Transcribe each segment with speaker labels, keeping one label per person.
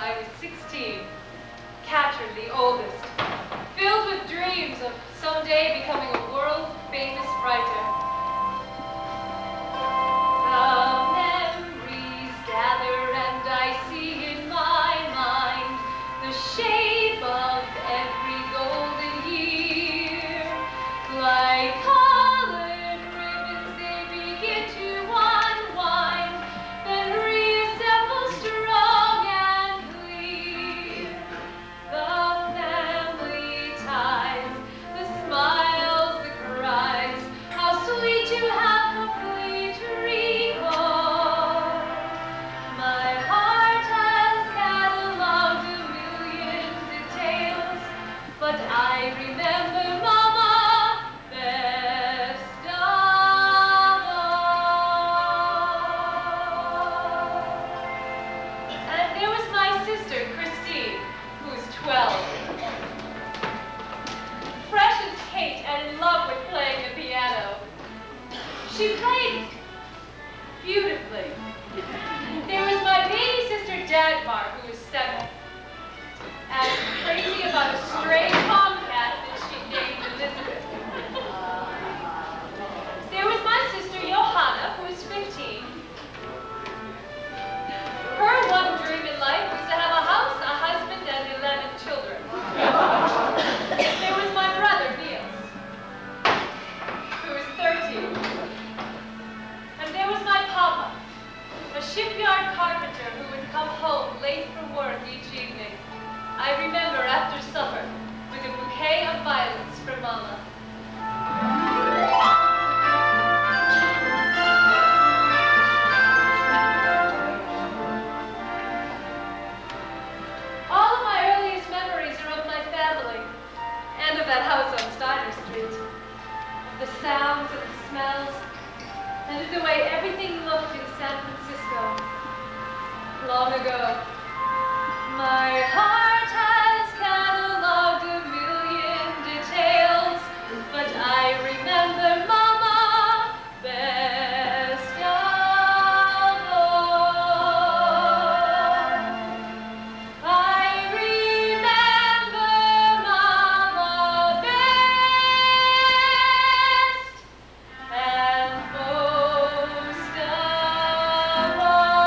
Speaker 1: I was 16. Katrin, the oldest, filled with dreams of someday becoming a world-famous writer. The memories gather and I see in my mind the shape of every golden year. Like colored ribbons, they begin to unwind, then reassemble strong and clear. The family ties, the smiles, the cries, how sweet to have complete recall. My heart has cataloged a million details, but I remember Mama best of all. And there was my sister, Christine, who was 12. Fresh as Kate and in love with playing the piano. She played beautifully. There was my baby sister, Dagmar, who was 7, and crazy about a stray tomcat that she named Elizabeth. There was my sister, Johanna, who was 15. Her one dream in life was to have a house, a husband, and 11 children. There was my brother, Niels, who was 13. And there was my papa, a shipyard carpenter who would come home late from work each evening. I remember after supper with a bouquet of violets for Mama. All of my earliest memories are of my family and of that house on Steiner Street, of the sounds and the smells, and of the way everything looked in San Francisco long ago. My heart has cataloged a million details, but I remember Mama best of all. I remember Mama best and most of all.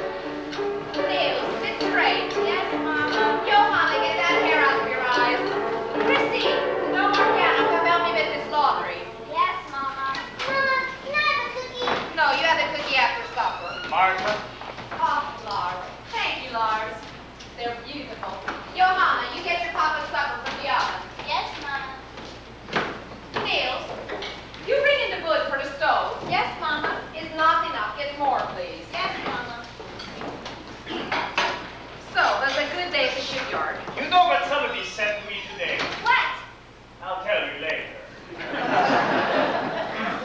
Speaker 2: Neil, sit straight. Yes, Mama. Johanna, get that hair out of your eyes. Christy, no more piano. Come help me with this laundry.
Speaker 3: Yes, Mama. Mama, can I have a cookie?
Speaker 2: No, you have the cookie after supper.
Speaker 4: Martha,
Speaker 2: Oh, Lars. Thank you, Lars. They're beautiful. Johanna, you get your papa's supper from the oven.
Speaker 3: Yes, Mama.
Speaker 2: Niels, you bring in the wood for the stove. Yes, Mama. It's not enough. Get more, please.
Speaker 3: Yes, Mama.
Speaker 2: So, that's a good day at the shipyard.
Speaker 4: you know what somebody said to me today?
Speaker 2: What?
Speaker 4: I'll tell you later.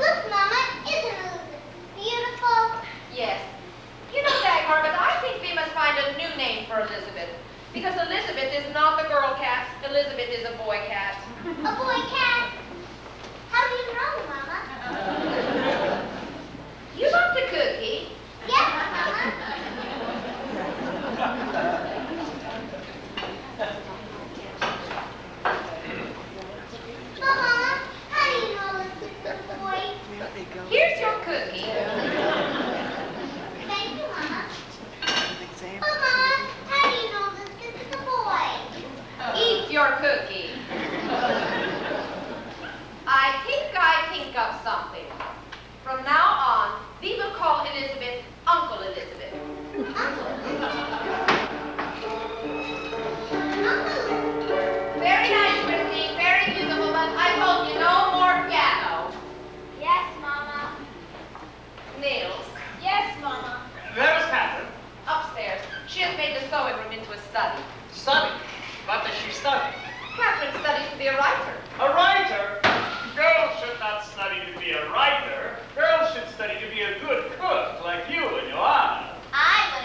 Speaker 3: Look, Mama, isn't Elizabeth beautiful?
Speaker 2: Yes. You know, Dagmar, but I think we must find a new name for Elizabeth. Because Elizabeth is not the girl cat. Elizabeth is a boy cat.
Speaker 3: A boy cat? How do you know, Mama?
Speaker 2: You want the cookie?
Speaker 3: Yes, Mama. But, Mama, how do you know Elizabeth's a boy?
Speaker 2: Here's your cookie.
Speaker 3: Thank you, Mama. But, Mama, how do you know Elizabeth is a boy?
Speaker 2: Eat your cookie. I think of something. From now on, we will call Elizabeth Uncle Elizabeth. Very nice, Christine. Very beautiful, but I told you no more piano.
Speaker 3: Yes, Mama.
Speaker 2: Niels,
Speaker 3: Yes, Mama.
Speaker 4: Where is Kathryn?
Speaker 2: upstairs. She has made the sewing room into a study.
Speaker 4: Study. What does she study?
Speaker 2: Katrin studies to be a writer.
Speaker 4: A writer? Girls should not study to be a writer. Girls should study to be a good cook, like you and Johanna.
Speaker 3: I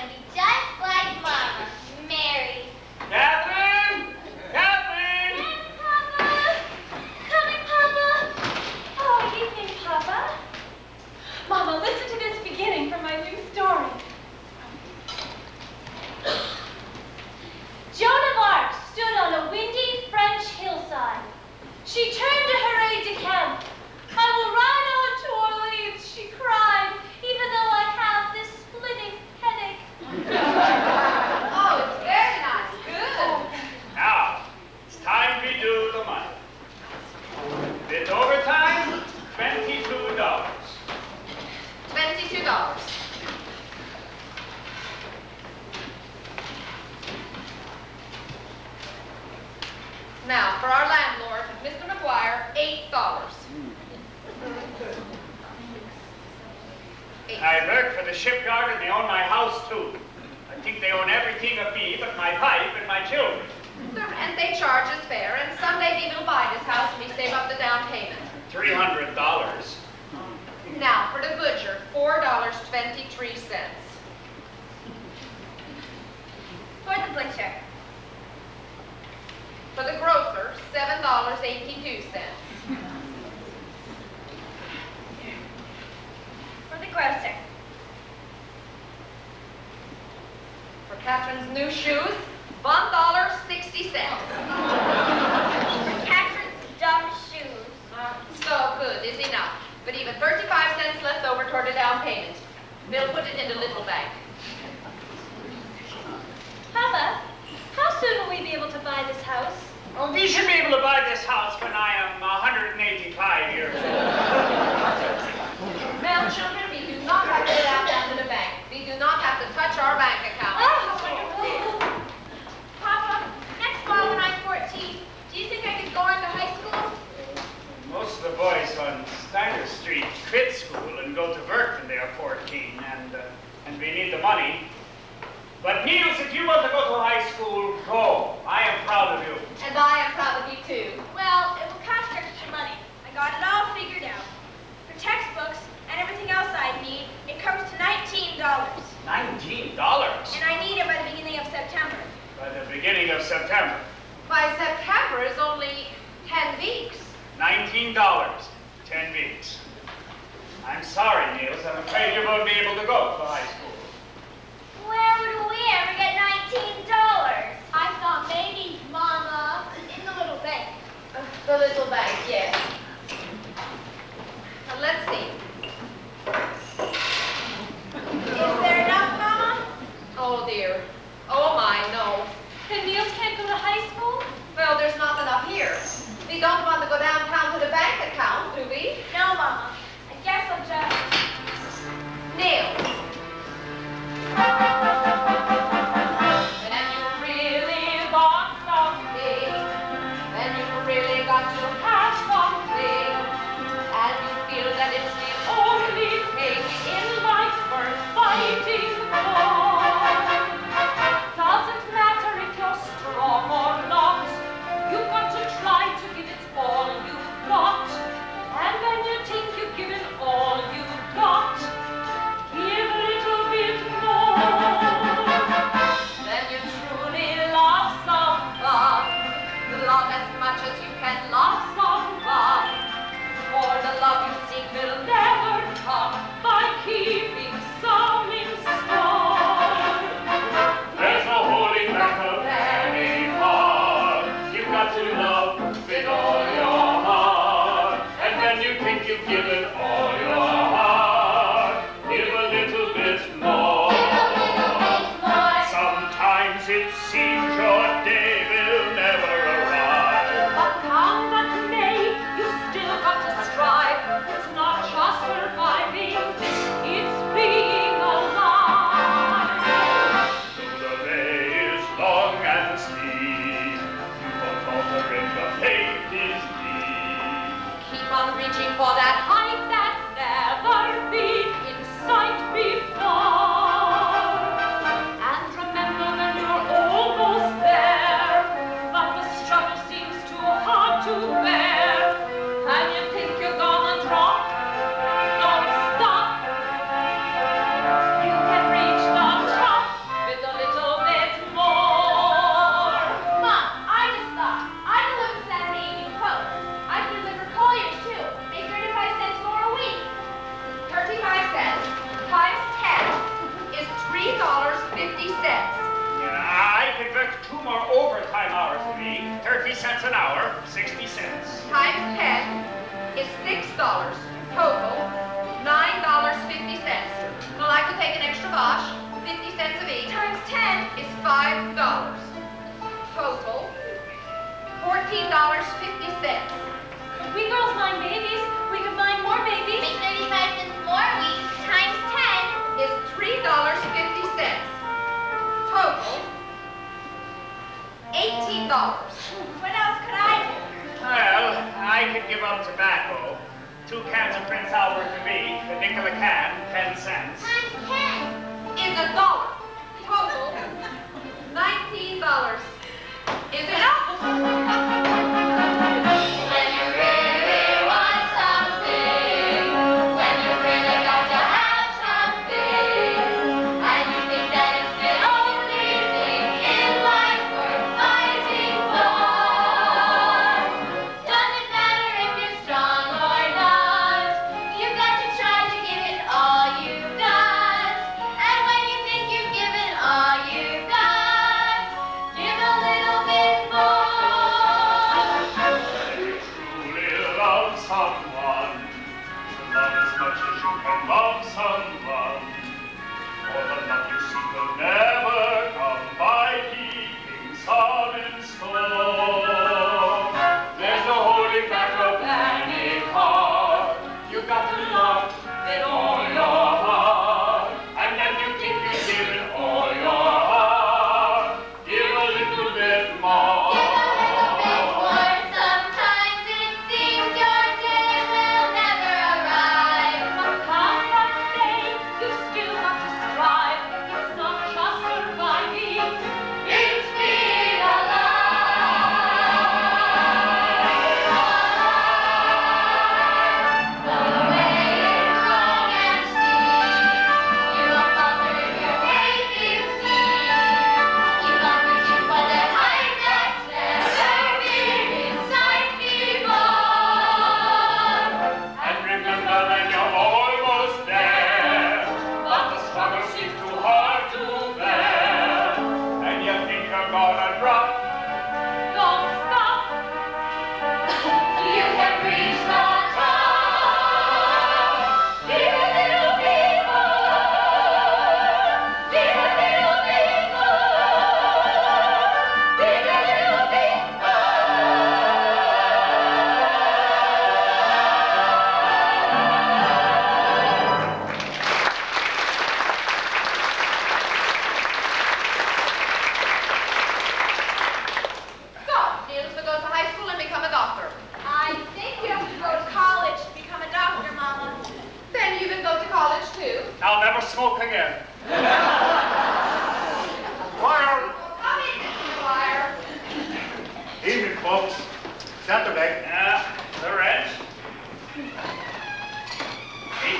Speaker 2: Now, for our landlord, Mr. McGuire, $8.
Speaker 4: I work for the shipyard and they own my house too. I think they own everything of me but my pipe and my children.
Speaker 2: The rent they charge is fair, and someday we will buy this house and we save up the down payment.
Speaker 4: $300.
Speaker 2: Now, for the butcher, $4.23.
Speaker 5: For the butcher.
Speaker 2: For the grocer, $7.82.
Speaker 5: For the grocer.
Speaker 2: For Katrin's new shoes, $1.60.
Speaker 5: Katrin's dumb shoes.
Speaker 2: So good is enough, but even 35 cents left over toward the down payment. We'll put it in the little bank.
Speaker 1: Papa, how soon will we be able to buy this house?
Speaker 4: Oh, we should be able to buy this house when I am 185 years old.
Speaker 2: Well, children, we do not have to go down to the bank. We do not have to touch our bank account.
Speaker 5: Oh, wonderful. Papa, next fall when I'm 14, do you think I could go on to high school?
Speaker 4: Most of the boys on Steiner Street quit school and go to work when they are 14, and we need the money. But Niels, if you want to go to high school, go. I am proud of you.
Speaker 2: And I am proud of you too.
Speaker 5: Well, it will cost extra money. I got it all figured out. For textbooks and everything else I need, it comes to $19.
Speaker 4: $19?
Speaker 5: And I need it by the beginning of September.
Speaker 4: By the beginning of September.
Speaker 2: By September is only 10 weeks.
Speaker 4: $19, 10 weeks. I'm sorry, Niels. I'm afraid you won't be able to go to high school.
Speaker 5: Where would we ever get $19? I thought maybe, Mama, in the little bank.
Speaker 2: The little bank, yes. Now let's see.
Speaker 5: Is there enough, Mama?
Speaker 2: Oh dear. Oh my, no.
Speaker 1: Then Niels can't go to high school?
Speaker 2: Well, there's not enough here. We don't want to go downtown to the bank account, do we?
Speaker 5: No, Mama. I guess I'll just...
Speaker 2: Niels. When you really want something, when you really got to have something, and you feel that it's the only thing in life worth fighting for. Doesn't matter if you're strong or not, you've got to try to give it all you've got. And when you think you've given all you've got, give a little bit more. Then you truly love someone. Love as much as you can love someone. For the love you seek will never come by keeping some in store.
Speaker 4: There's no holding back of any heart. You've got to love with all your heart. And when you think you've given all your heart, give a little bit more. Sometimes it seems your day will never arrive.
Speaker 2: But come what may, you still got to strive. It's not just surviving, it's being alive.
Speaker 4: Though the way is long and steep, you won't falter if your faith is deep.
Speaker 2: Keep on reaching for that height that's never been in sight before. And remember when you're almost there, but the struggle seems too hard to bear, and you think you're gonna drop, don't stop. You can reach the top with a little bit more.
Speaker 5: Mom, I just thought. I deliver Saturday evening post. I deliver Collier's too. Make 35 cents more a week.
Speaker 2: 35 cents times 10 is $3.50.
Speaker 4: I could work 2 more overtime hours a week, 30 cents an hour, 60 cents.
Speaker 2: Times 10 is $6. Total, $9.50. Well, I could take an extra wash, 50 cents a week. Times 10 is $5. Total, $14.50.
Speaker 1: If we girls mind babies, we could mind more babies.
Speaker 5: Make 35 cents more a week times 10.
Speaker 2: Is $3.50. Total, $18.
Speaker 5: What else could I do?
Speaker 4: Well, I could give up tobacco. 2 cans of Prince Albert a week, a nickel a can, 10 cents.
Speaker 2: Is $1. Total $19. Is it up? When you really want something, when you really got to have something, and you think that it's the only thing in life worth fighting for. Doesn't matter if you're strong or not, you've got to try to give it all you've got. And when you think you've given all you've got, give a little bit more.
Speaker 4: If you truly love someone, love as much as you can love someone. For the love you seek will never come by keeping some in store. There's no holding back of any heart. You've got to love with all your heart. And then you think you've given all your heart. Give a little bit more.
Speaker 2: Give a little bit more. Sometimes it seems your day will never arrive.
Speaker 1: But come that day, you still have to strive. It's not just surviving.
Speaker 2: It's being alive. Though the way is long and steep, you won't falter if your faith is deep. Keep on reaching for that height that's never been inside before.
Speaker 4: And remember that you're almost there, but the struggle seems too hard to bear, and you think you're gonna drop.
Speaker 1: Don't stop.
Speaker 2: You can reach the top. Give a little bit more. Give a little bit more. Give a little bit So, needless to go to high school and become a doctor.
Speaker 5: I think you have to go to college to become a doctor, Mama.
Speaker 2: Then you can go to college too.
Speaker 4: I'll never smoke again. Choir.
Speaker 2: Come in, Mr. Dwyer.
Speaker 6: Evening, folks. Saturday.
Speaker 4: Yeah, the rent. $8.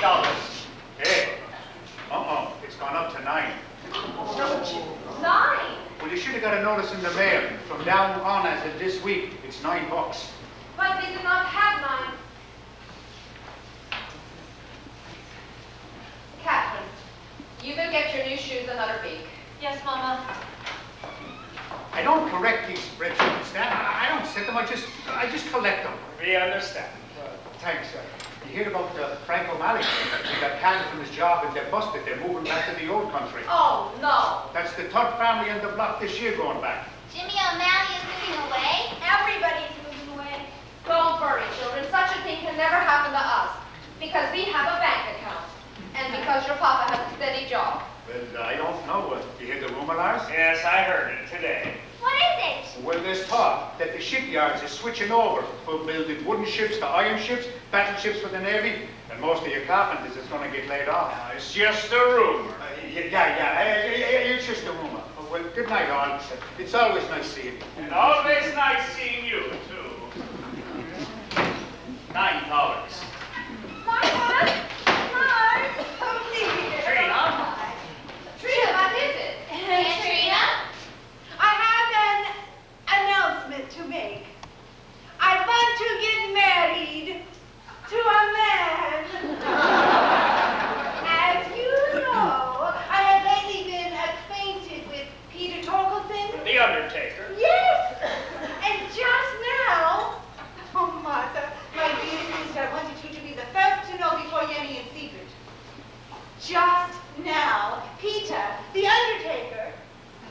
Speaker 6: Hey. It's gone up to 9.
Speaker 2: 9.
Speaker 6: Well, you should have got a notice in the mail. From now on, as of this week, it's $9.
Speaker 2: But we do not have 9. Katrin, you will get your new shoes another week.
Speaker 1: Yes, Mama.
Speaker 6: I don't correct these spreadsheets, Stan. I don't set them. I just collect them.
Speaker 4: We understand.
Speaker 6: Thanks, sir. You hear about Frank O'Malley? He got canned from his job and they're busted. They're moving back to the old country.
Speaker 2: Oh, no.
Speaker 6: That's the third family on the block this year going back.
Speaker 7: Jimmy O'Malley is moving away?
Speaker 5: Everybody's moving away.
Speaker 2: Don't worry, children. Such a thing can never happen to us. Because we have a bank account. And because your papa has a steady job.
Speaker 6: Well, I don't know. You hear the rumor, Lars?
Speaker 4: Yes, I heard it today.
Speaker 7: What is it?
Speaker 6: Well, there's talk that the shipyards are switching over from building wooden ships to iron ships, battleships for the Navy, and most of your carpenters is going to get laid off.
Speaker 4: It's just a rumor.
Speaker 6: It's just a rumor. Well, good night, all. It's always nice seeing you.
Speaker 4: And always nice seeing you, too. $9.
Speaker 5: Mama!
Speaker 4: Trina?
Speaker 2: Trina, what is it?
Speaker 7: Aunt Trina?
Speaker 3: I have an announcement to make. I want to get married to a man. As you know, I have lately been acquainted with Peter Torkelson.
Speaker 4: The Undertaker.
Speaker 3: Yes! And just now, oh, Martha, my dear sister, I wanted you to be the first to know before any in secret. Just now, Peter, the Undertaker,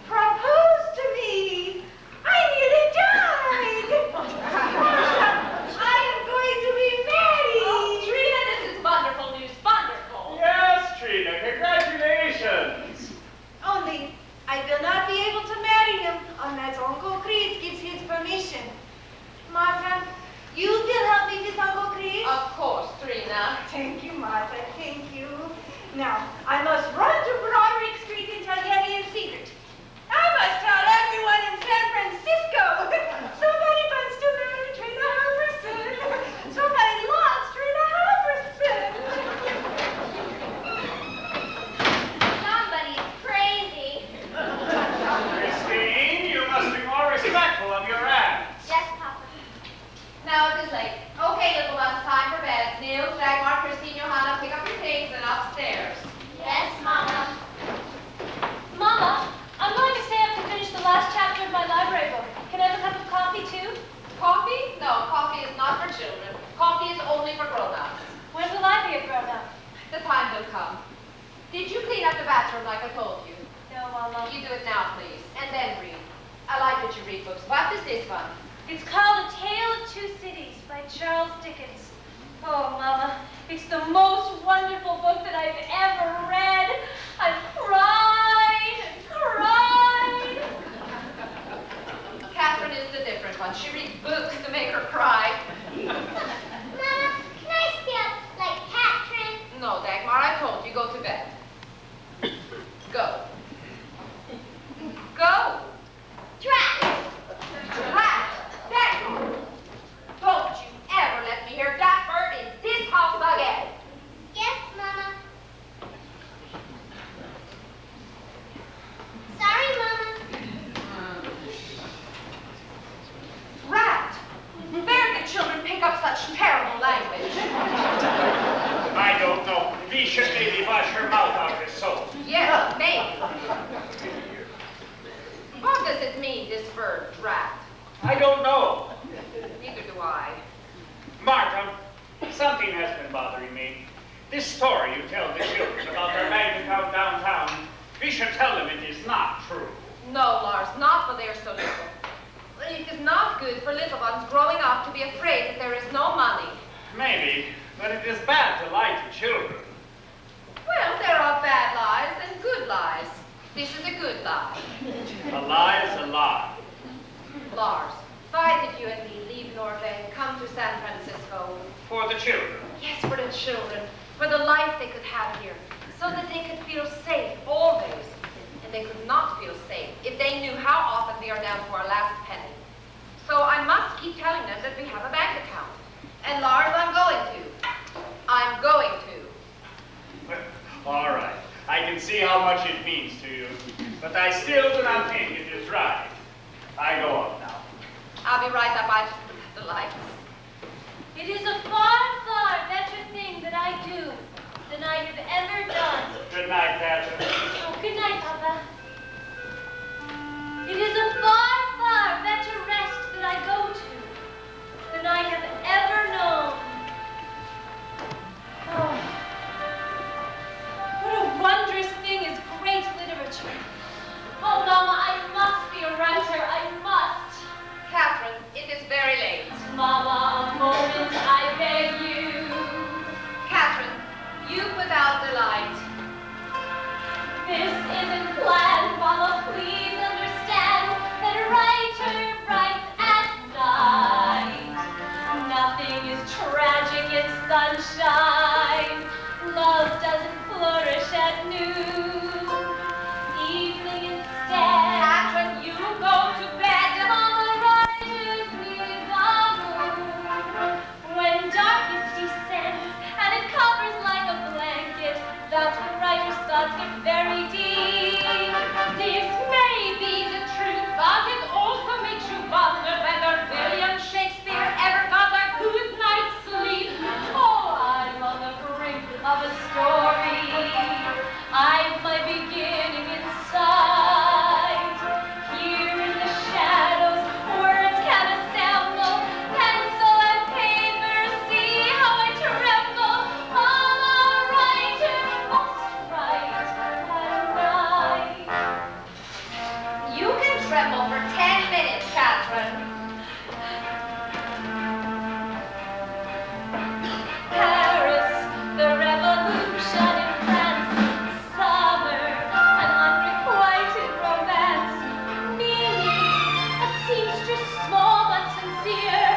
Speaker 3: proposed to me. I nearly died. Martha, I am going to be married.
Speaker 1: Oh, Trina, this is wonderful news. Wonderful.
Speaker 4: Yes, Trina, congratulations.
Speaker 3: Only, I will not be able to marry him unless Martha, you still help me with Uncle Chris?
Speaker 2: Of course, Trina.
Speaker 3: Thank you, Martha. Thank you. Now, I must run to Broadway Street and tell Yemi in secret. I must tell everyone in San Francisco. Somebody wants to marry Trina Halverson. Somebody loves Trina Halverson.
Speaker 7: Somebody's crazy.
Speaker 6: Christine, you must be more respectful of your aunts.
Speaker 7: Yes, Papa.
Speaker 2: Now it is late. Okay, little ones, time for bed. Nils, Dagmar, Christine, Johanna, pick up your things and upstairs.
Speaker 7: Yes, Mama.
Speaker 1: Mama, I'm going to stay up to finish the last chapter of my library book. Can I have a cup of coffee, too?
Speaker 2: Coffee? No, coffee is not for children. Coffee is only for grown-ups.
Speaker 1: When will I be a grown-up?
Speaker 2: The time will come. Did you clean up the bathroom like I told you?
Speaker 1: No, Mama.
Speaker 2: You do it now, please. And then read. I like that you read books. What is this one?
Speaker 1: It's called A Tale of Two Cities by Charles Dickens. Oh, Mama, it's the most wonderful book that I've ever read. I've cried and cried.
Speaker 2: Katrin is the different one. She reads books to make her cry.
Speaker 7: Mama, can I stay up like Katrin?
Speaker 2: No, Dagmar, I told you, go to bed. Go. Go.
Speaker 7: Drat!
Speaker 2: Drat! Dagmar! Don't you ever let me hear that word in this house again.
Speaker 7: Yes, Mama. Sorry, Mama.
Speaker 2: Rat! Where did children pick up such terrible language?
Speaker 6: I don't know. We should maybe wash her mouth out with soap.
Speaker 2: Yes, maybe. What does it mean, this word, rat?
Speaker 6: I don't know.
Speaker 2: Neither do I.
Speaker 6: Martha, something has been bothering me. This story you tell the children about their bank account downtown, we should tell them it is not true.
Speaker 2: No, Lars, not when they are so little. It is not good for little ones growing up to be afraid that there is no money.
Speaker 6: Maybe, but it is bad to lie to children.
Speaker 2: Well, there are bad lies and good lies. This is a good lie.
Speaker 6: A lie is a lie.
Speaker 2: Lars, why did you and me leave Norway and come to San Francisco?
Speaker 6: For the children.
Speaker 2: Yes, for the children, for the life they could have here, so that they could feel safe always. And they could not feel safe if they knew how often we are down to our last penny. So I must keep telling them that we have a bank account. And Lars, I'm going to. I'm going to.
Speaker 6: All right. I can see how much it means to you, but I still do not think it is right. I go up now.
Speaker 2: I'll be right up. I just look at the lights.
Speaker 1: It is a far, far better thing that I do than I have ever done.
Speaker 6: Good night, Katrin.
Speaker 1: Oh, good night, Papa. It is a far, far better rest that I go to than I have ever known. Oh, what a wondrous thing is great literature. Oh, Mama, I must be a writer. I must.
Speaker 2: Katrin, it is very late.
Speaker 1: Mama, a moment, I beg you.
Speaker 2: Katrin, you put out the light.
Speaker 1: This isn't planned, Mama, please understand that a writer writes at night. Nothing is tragic in sunshine. Love doesn't flourish at noon. Evening instead.
Speaker 2: Katrin, you go to bed.
Speaker 1: Mama rises near the moon. When darkness descends and it covers like a blanket, that's when writers' thoughts get very deep. This may be the truth, but it also makes you wonder whether William Shakespeare ever got a good night's sleep. Oh, I'm on the brink of a story. I've my beginning in sight. Here in the shadows, words can assemble. Pencil and paper, see how I tremble. I'm a writer, must write at night.
Speaker 2: You can tremble for 10 minutes, Katrin.
Speaker 1: Paris, the revolution in France, summer, an unrequited romance, meaning a seamstress small but sincere,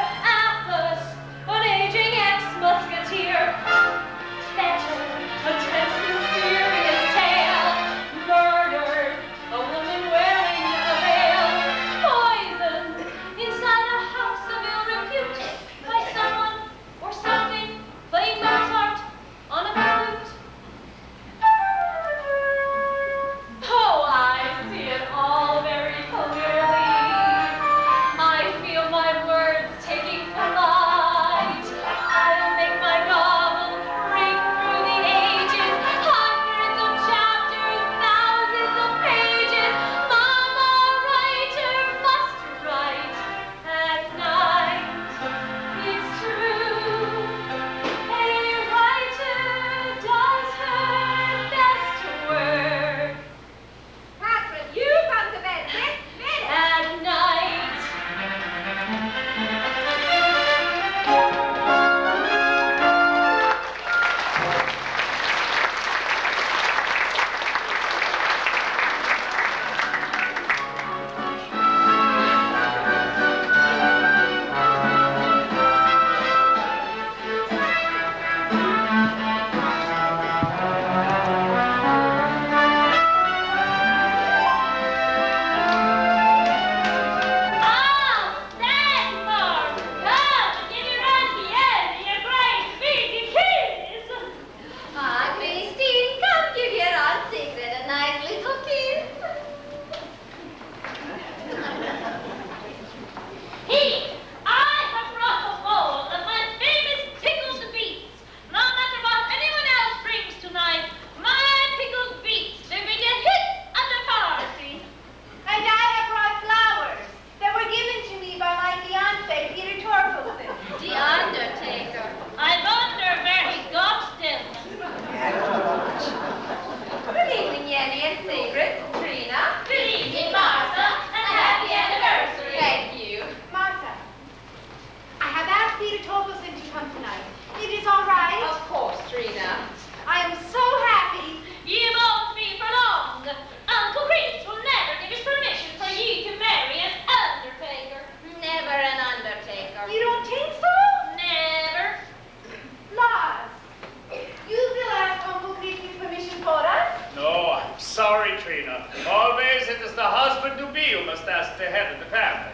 Speaker 6: must ask the head of the family.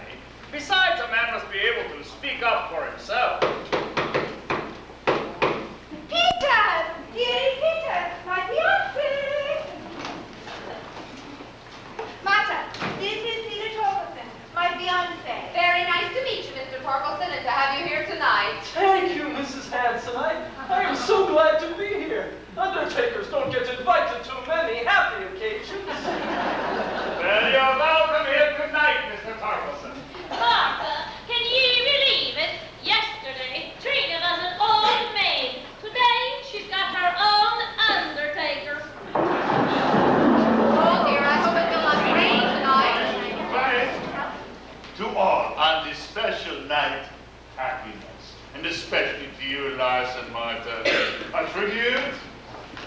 Speaker 6: Besides, a man must be able to speak up for himself.
Speaker 3: Peter! Dear Peter, my fiancé! Martha, this is Peter Torkelson, my fiancé.
Speaker 2: Very nice to meet you, Mr. Torkelson, and to have you here tonight.
Speaker 8: Thank you, Mrs. Hansen. I am so glad to be here. Undertakers don't get invited to many happy occasions.
Speaker 6: Well, you're welcome here tonight, Mr. Torkelson.
Speaker 9: Martha, can ye believe it? Yesterday, Trina was an old maid. Today, she's got her own undertaker.
Speaker 2: Oh dear, I hope it will not rain tonight.
Speaker 4: Right. To all on this special night, happiness. And especially to you, Lars and Martha. A tribute.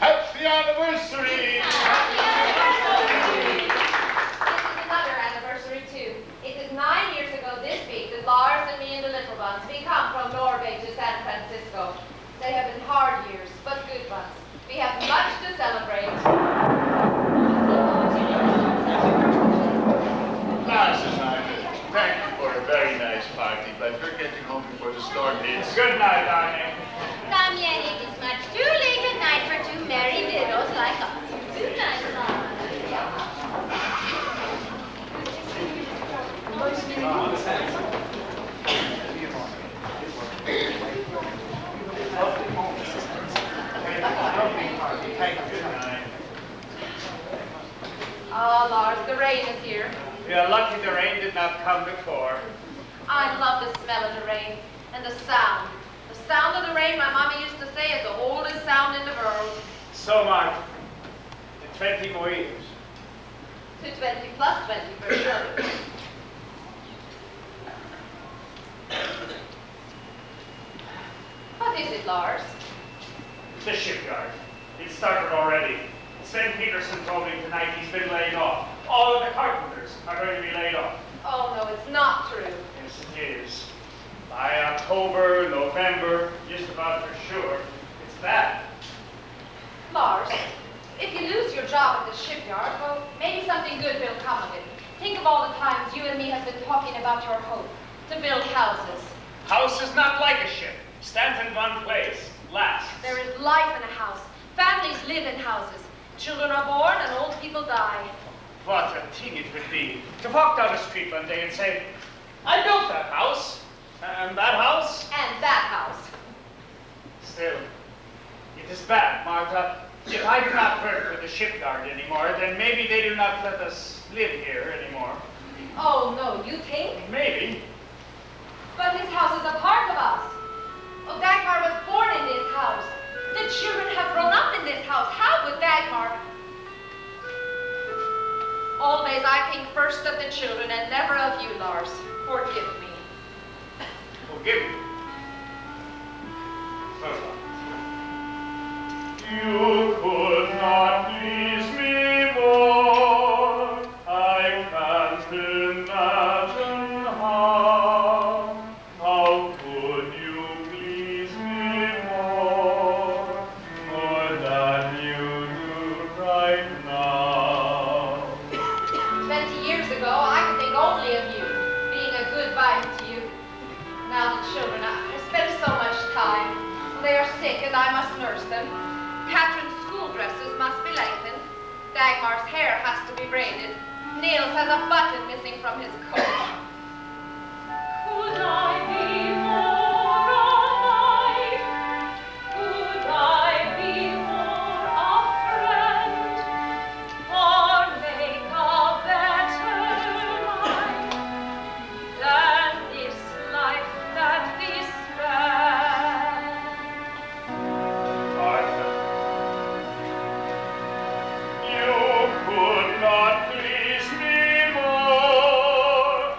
Speaker 4: Happy anniversary!
Speaker 2: Happy anniversary! This is another anniversary too. It is 9 years ago this week that Lars and me and the little ones, we come from Norway to San Francisco. They have been hard years, but good ones. We have much to celebrate.
Speaker 4: Lars and I thank you for a very nice party, but we're getting home before the storm hits.
Speaker 6: Good night, darling.
Speaker 7: Come, yet it is much too late at night for two merry widows like us. Good night, Lord.
Speaker 6: Good night.
Speaker 2: Oh, Lars, the rain is here.
Speaker 6: You're lucky the rain did not come before.
Speaker 2: I love the smell of the rain and the sound. The sound of the rain, my mommy used to say, is the oldest sound in the world.
Speaker 6: So, Martha, in 20 more years.
Speaker 2: To 20 plus 20 for sure. What is it, Lars?
Speaker 6: The shipyard. It started already. Sven Peterson told me tonight he's been laid off. All of the carpenters are going to be laid off.
Speaker 2: Oh, no, it's not true.
Speaker 6: Yes, it is. By October, November, just about for sure, it's that.
Speaker 2: Lars, if you lose your job at the shipyard, well, maybe something good will come of it. Think of all the times you and me have been talking about your hope to build houses.
Speaker 6: House is not like a ship. Stands in one place, lasts.
Speaker 2: There is life in a house. Families live in houses. Children are born and old people die.
Speaker 6: What a thing it would be to walk down the street one day and say, I built that house, and that house.
Speaker 2: And that house.
Speaker 6: Still, it is bad, Martha. If I do not work for the shipyard anymore, then maybe they do not let us live here anymore.
Speaker 2: Oh, no, you think?
Speaker 6: Maybe.
Speaker 2: But this house is a part of us. Oh, Dagmar was born in this house. The children have grown up in this house. How would Dagmar? Always I think first of the children and never of you, Lars. Forgive me.
Speaker 6: Forgive me. So long. You could not please me more. I can't imagine how. How could you please me more than you do right now?
Speaker 2: 20 years ago, I could think only of you, being a good wife to you. Now the children, I spend so much time. They are sick and I must nurse them. Katrin's school dresses must be lengthened. Dagmar's hair has to be braided. Niels has a button missing from his coat.
Speaker 9: Could I be more alive? Could I be more a friend? Or make a better life than this life that we spend?
Speaker 6: Martha, you could not please me more.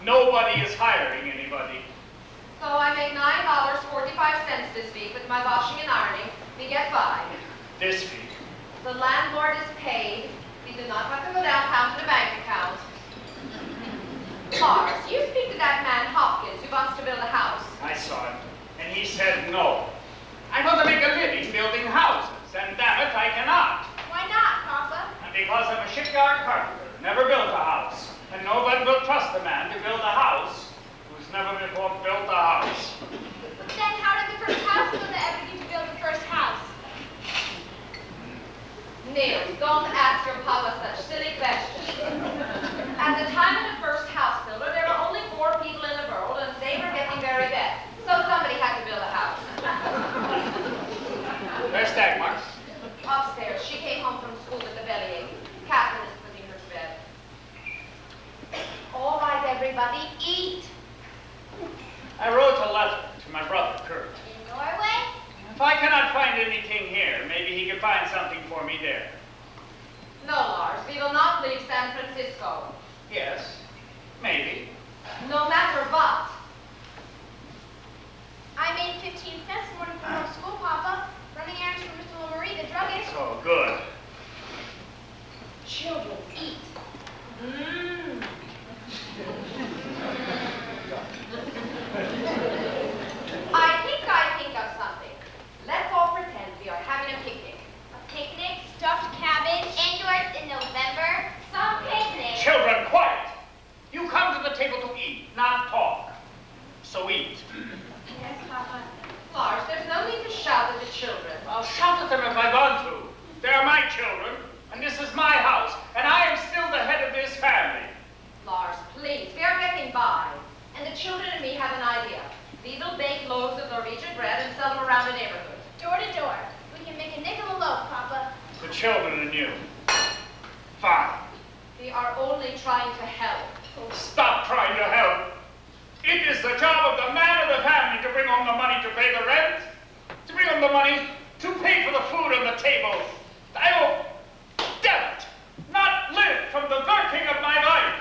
Speaker 6: Nobody is hiring anybody.
Speaker 2: So I make $9.45 this week with my washing and ironing. We get by.
Speaker 6: This week.
Speaker 2: The landlord is paid. We do not have to go downtown to the bank account. Mars, you speak to that man Hopkins who wants to build a house.
Speaker 6: I saw him, and he said no. I want to make a living building houses, and damn it, I cannot.
Speaker 5: Why not, Papa?
Speaker 6: And because I'm a shipyard carpenter, never built a house, and nobody will trust a man to build a house who's never before built a house.
Speaker 5: Then how did the first house builder ever get to build the first house?
Speaker 2: Neil, don't ask your papa such silly questions. At the time of the first house builder, there were only 4 people in the world, and they were getting very bad. So somebody had to build a house.
Speaker 6: Where's Dagmar?
Speaker 2: Upstairs. She came home from school with a bellyache. Katrin is putting her to bed. All right, everybody, eat.
Speaker 6: I wrote a letter to my brother, Kurt.
Speaker 5: In Norway?
Speaker 6: If I cannot find anything here, maybe he can find something for me there.
Speaker 2: No, Lars, we will not leave San Francisco.
Speaker 6: Yes, maybe.
Speaker 2: No matter what.
Speaker 5: I made 15 cents this morning from home school, Papa. Running errands for Mr. LaMarie, the druggist.
Speaker 6: So good.
Speaker 2: Children, eat. I think of something. Let's all pretend we are having a picnic.
Speaker 5: A picnic, stuffed cabbage, indoors in November. Some picnic.
Speaker 6: Children, quiet! You come to the table to eat, not talk. So eat.
Speaker 5: Yes, Papa.
Speaker 2: Lars, there's no need to shout at the children.
Speaker 6: I'll shout at them if I want to. They're my children, and this is my house, and I am still the head of this family.
Speaker 2: Lars, please, we are getting by. And the children and me have an idea. We will bake loaves of Norwegian bread and sell them around the neighborhood.
Speaker 5: Door to door. We can make a nickel a loaf, Papa.
Speaker 6: The children and you. Fine.
Speaker 2: We are only trying to help.
Speaker 6: Stop trying to help. It is the job of the man of the family to bring home the money to pay the rent, to bring home the money to pay for the food on the table. I will, damn it, not live from the working of my life,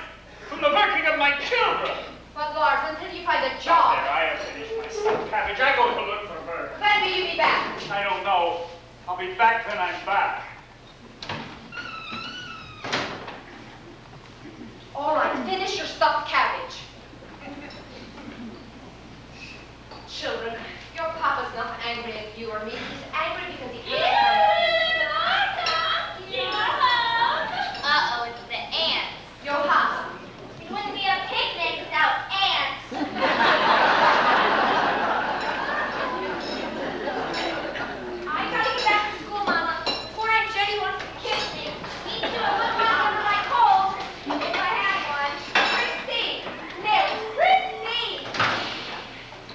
Speaker 6: from the working of my children.
Speaker 2: But Lars, until you find a
Speaker 6: There,
Speaker 2: job,
Speaker 6: I have finished my stuffed cabbage. I go to look for her.
Speaker 2: when will you be back?
Speaker 6: I don't know. I'll be back when I'm back.
Speaker 2: All right, finish your stuffed cabbage. Children, your papa's not angry at you or me. He's angry because he can't
Speaker 5: Uh-oh, it's the ants.
Speaker 2: Johann,
Speaker 5: It wouldn't be a picnic without ants. I gotta get back to school, Mama, before Aunt Jenny wants to kiss me. Eat to a little while under my cold, if I had one. Christine! No, Christine!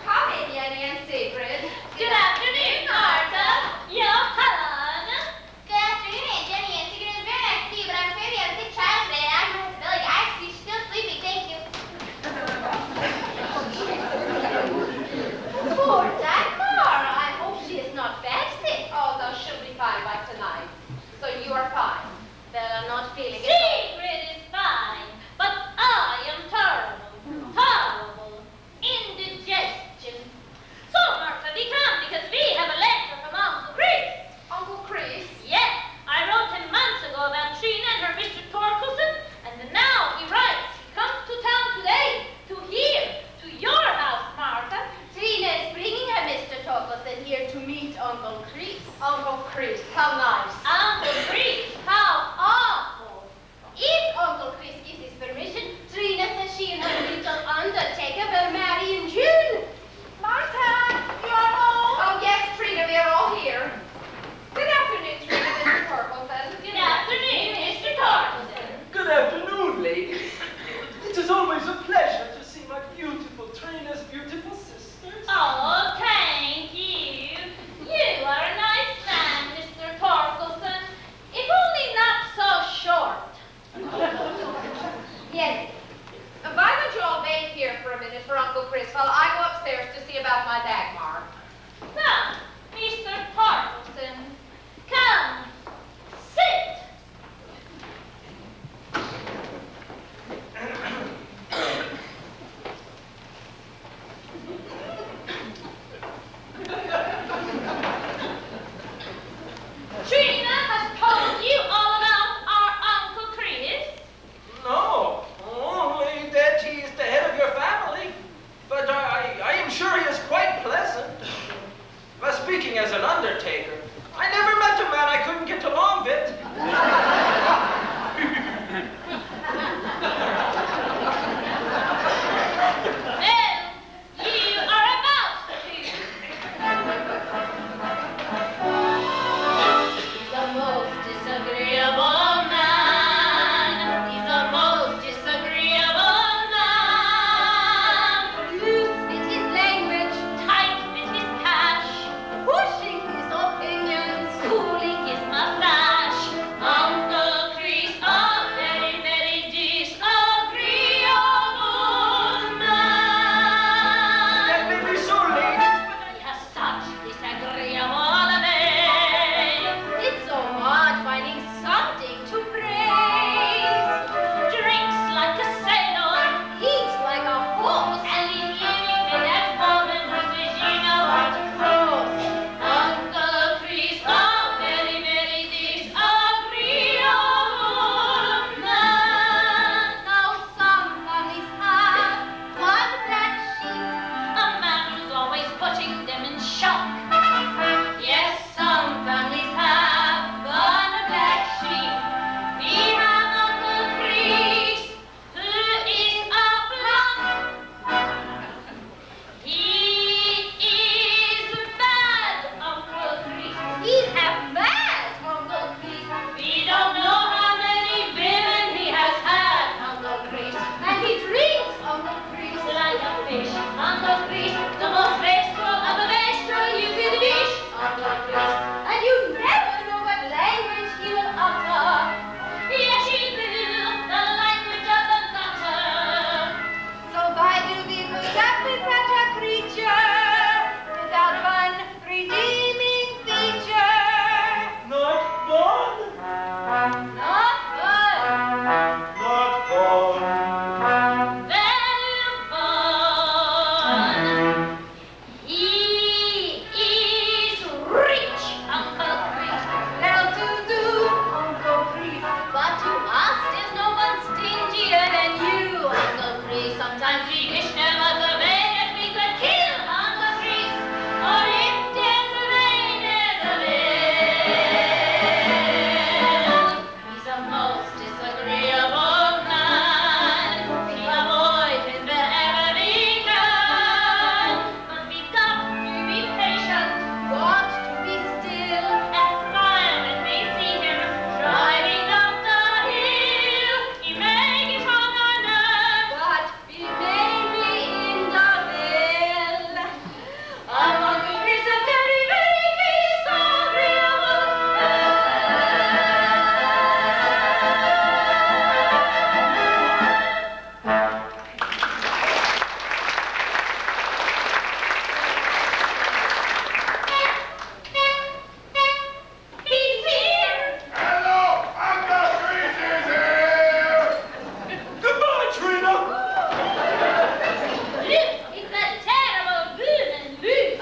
Speaker 2: come in, Jenny and Sigrid.
Speaker 9: Good afternoon, Martha. Johan.
Speaker 5: Good afternoon, Aunt Jenny and Sigrid. It's very nice to see you, but I'm afraid we have a sick child today, and I have a disability. She's still sleeping, thank you. Poor Dagmar. I hope she is not bad sick.
Speaker 2: Oh, no, she'll be fine by tonight. So you are fine.
Speaker 5: Well, I'm not feeling it.
Speaker 9: Secret is fine, but I am terrible, horrible, indigestion. So, Martha, we come because we have a letter from Uncle Chris.
Speaker 2: Uncle Chris,
Speaker 9: Yes, I wrote him months ago about Trina and her Mr. Torkelson, and now he writes. He comes to town today, to here, to your house, Martha.
Speaker 5: Trina is bringing her Mr. Torkelson here to meet Uncle Chris.
Speaker 2: Uncle Chris, how nice.
Speaker 9: Uncle Chris, how awful.
Speaker 5: If Uncle Chris gives his permission, Trina says she and her little undertaker will marry in June. Martha, you are home?
Speaker 2: Oh, yes, Trina, we are all here. Good afternoon, Trina, Mr. Torkelson.
Speaker 9: Good afternoon, Mr. Torkelson.
Speaker 8: Good afternoon, ladies. It is always a pleasure to see my beautiful Trina's beautiful sisters.
Speaker 9: Oh, thank you. You are a nice man, Mr. Torkelson. If only not so short.
Speaker 2: Yes. Why don't you all wait here for a minute for Uncle Chris while I go upstairs to see about my Dagmar?
Speaker 9: Now, Mr. Torkelson, come, sit.
Speaker 8: But I am sure he is quite pleasant. But speaking as an undertaker, I never met a man I couldn't get along with.
Speaker 9: You are about to. He's the most disagreeable man. He's the most disagreeable man.
Speaker 7: Loose with his language,
Speaker 9: Tight with his cash.
Speaker 7: pushing his opinions,
Speaker 9: Cooling his mustache. Uncle Chris, a very, very disagreeable man.
Speaker 8: That may be so, ladies, but
Speaker 9: He has such disagreeable ways.
Speaker 7: it's so hard finding something to praise.
Speaker 9: Drinks like a sailor.
Speaker 7: Eats like a horse,
Speaker 9: And he's living with that woman who's wishing a white cross. Uncle Chris, a very, very disagreeable man.
Speaker 7: now some families have one black sheep.
Speaker 9: A man who's always putting them in shock. Yes, some families have one black sheep. We have Uncle Chris, who is a block. He is bad, Uncle Chris.
Speaker 7: He's a mad Uncle Chris,
Speaker 9: We don't know how many women he has had, Uncle Chris.
Speaker 7: and he drinks Uncle Chris.
Speaker 9: Like a fish, Uncle Chris, the most wastrel of the wastrel you could wish, Uncle Chris.
Speaker 7: And you never know what language he will utter.
Speaker 9: Yes, he will, the language of the gutter.
Speaker 7: So why do we put up with such a creature without one redeeming feature?
Speaker 8: not one,
Speaker 7: Not one.
Speaker 8: not one.
Speaker 9: Well, he is rich, Uncle Chris.
Speaker 7: Well-to-do Uncle Chris.
Speaker 9: But to us, there's no one stingier than you, Uncle Chris. Sometimes we wish there was a way that we could kill Uncle Chris. Or if there's a way, there's a will. He's the most disagreeable man. We avoid him wherever we can. But we've got to be patient.
Speaker 7: Got to be still.
Speaker 9: And smile when we see him driving up the hill. He may get on our nerves,
Speaker 7: But we may be in the mill.
Speaker 9: Uncle Chris is a very, very disagreeable He's here!
Speaker 6: Hello, Uncle Chris is here!
Speaker 8: Goodbye, Trina.
Speaker 9: Look, it's that terrible Boone's loose.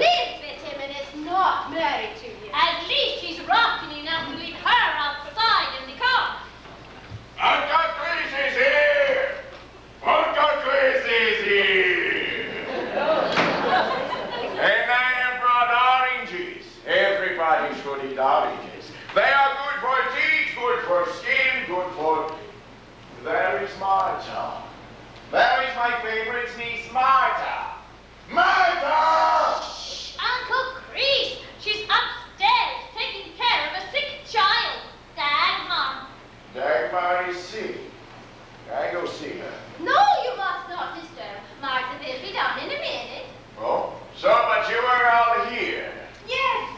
Speaker 7: Lives with him and is not married to him.
Speaker 9: At least he's rocking enough to leave her outside in the car.
Speaker 6: Uncle Chris is here! Uncle Chris is here! And I have brought oranges. Everybody should eat oranges. They are good for teeth, good for skin, good for... There is Martha. There is my favorite niece, Martha. Martha!
Speaker 9: Uncle Chris, she's upstairs taking care of a sick child. Dagmar.
Speaker 6: Dagmar is sick. I go see her.
Speaker 7: No, you must not disturb. Martha will be down in a minute.
Speaker 6: Oh, so but you are all here.
Speaker 3: Yes.